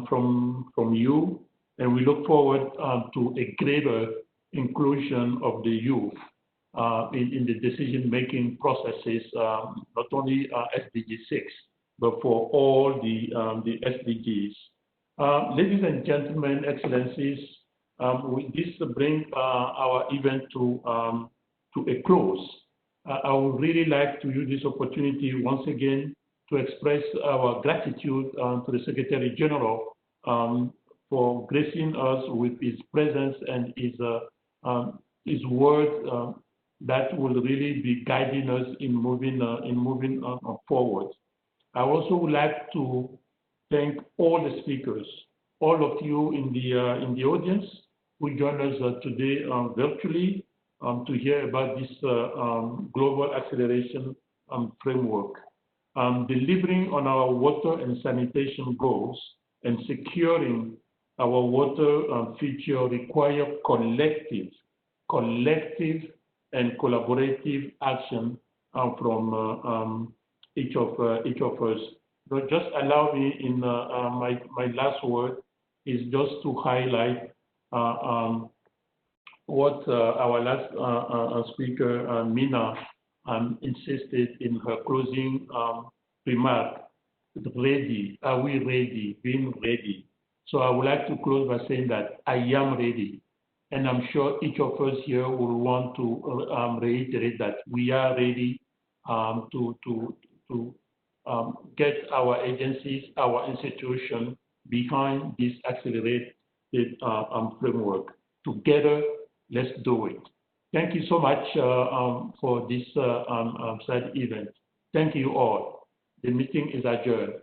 from you, and we look forward to a greater inclusion of the youth in the decision-making processes, not only SDG 6, but for all the SDGs. Ladies and gentlemen, excellencies, this brings our event to a close. I would really like to use this opportunity once again to express our gratitude to the Secretary General for gracing us with his presence and his words that will really be guiding us in moving forward. I also would like to thank all the speakers, all of you in the audience who joined us today virtually to hear about this global acceleration framework. Delivering on our water and sanitation goals and securing our water future require collective and collaborative action from each of us. But just allow me in my last word is just to highlight what our last speaker, Mina, insisted in her closing remark. Ready, are we ready, being ready? So I would like to close by saying that I am ready. And I'm sure each of us here will want to reiterate that we are ready to get our agencies, our institution behind this accelerated framework. Together, let's do it. Thank you so much for this side event. Thank you all. The meeting is adjourned.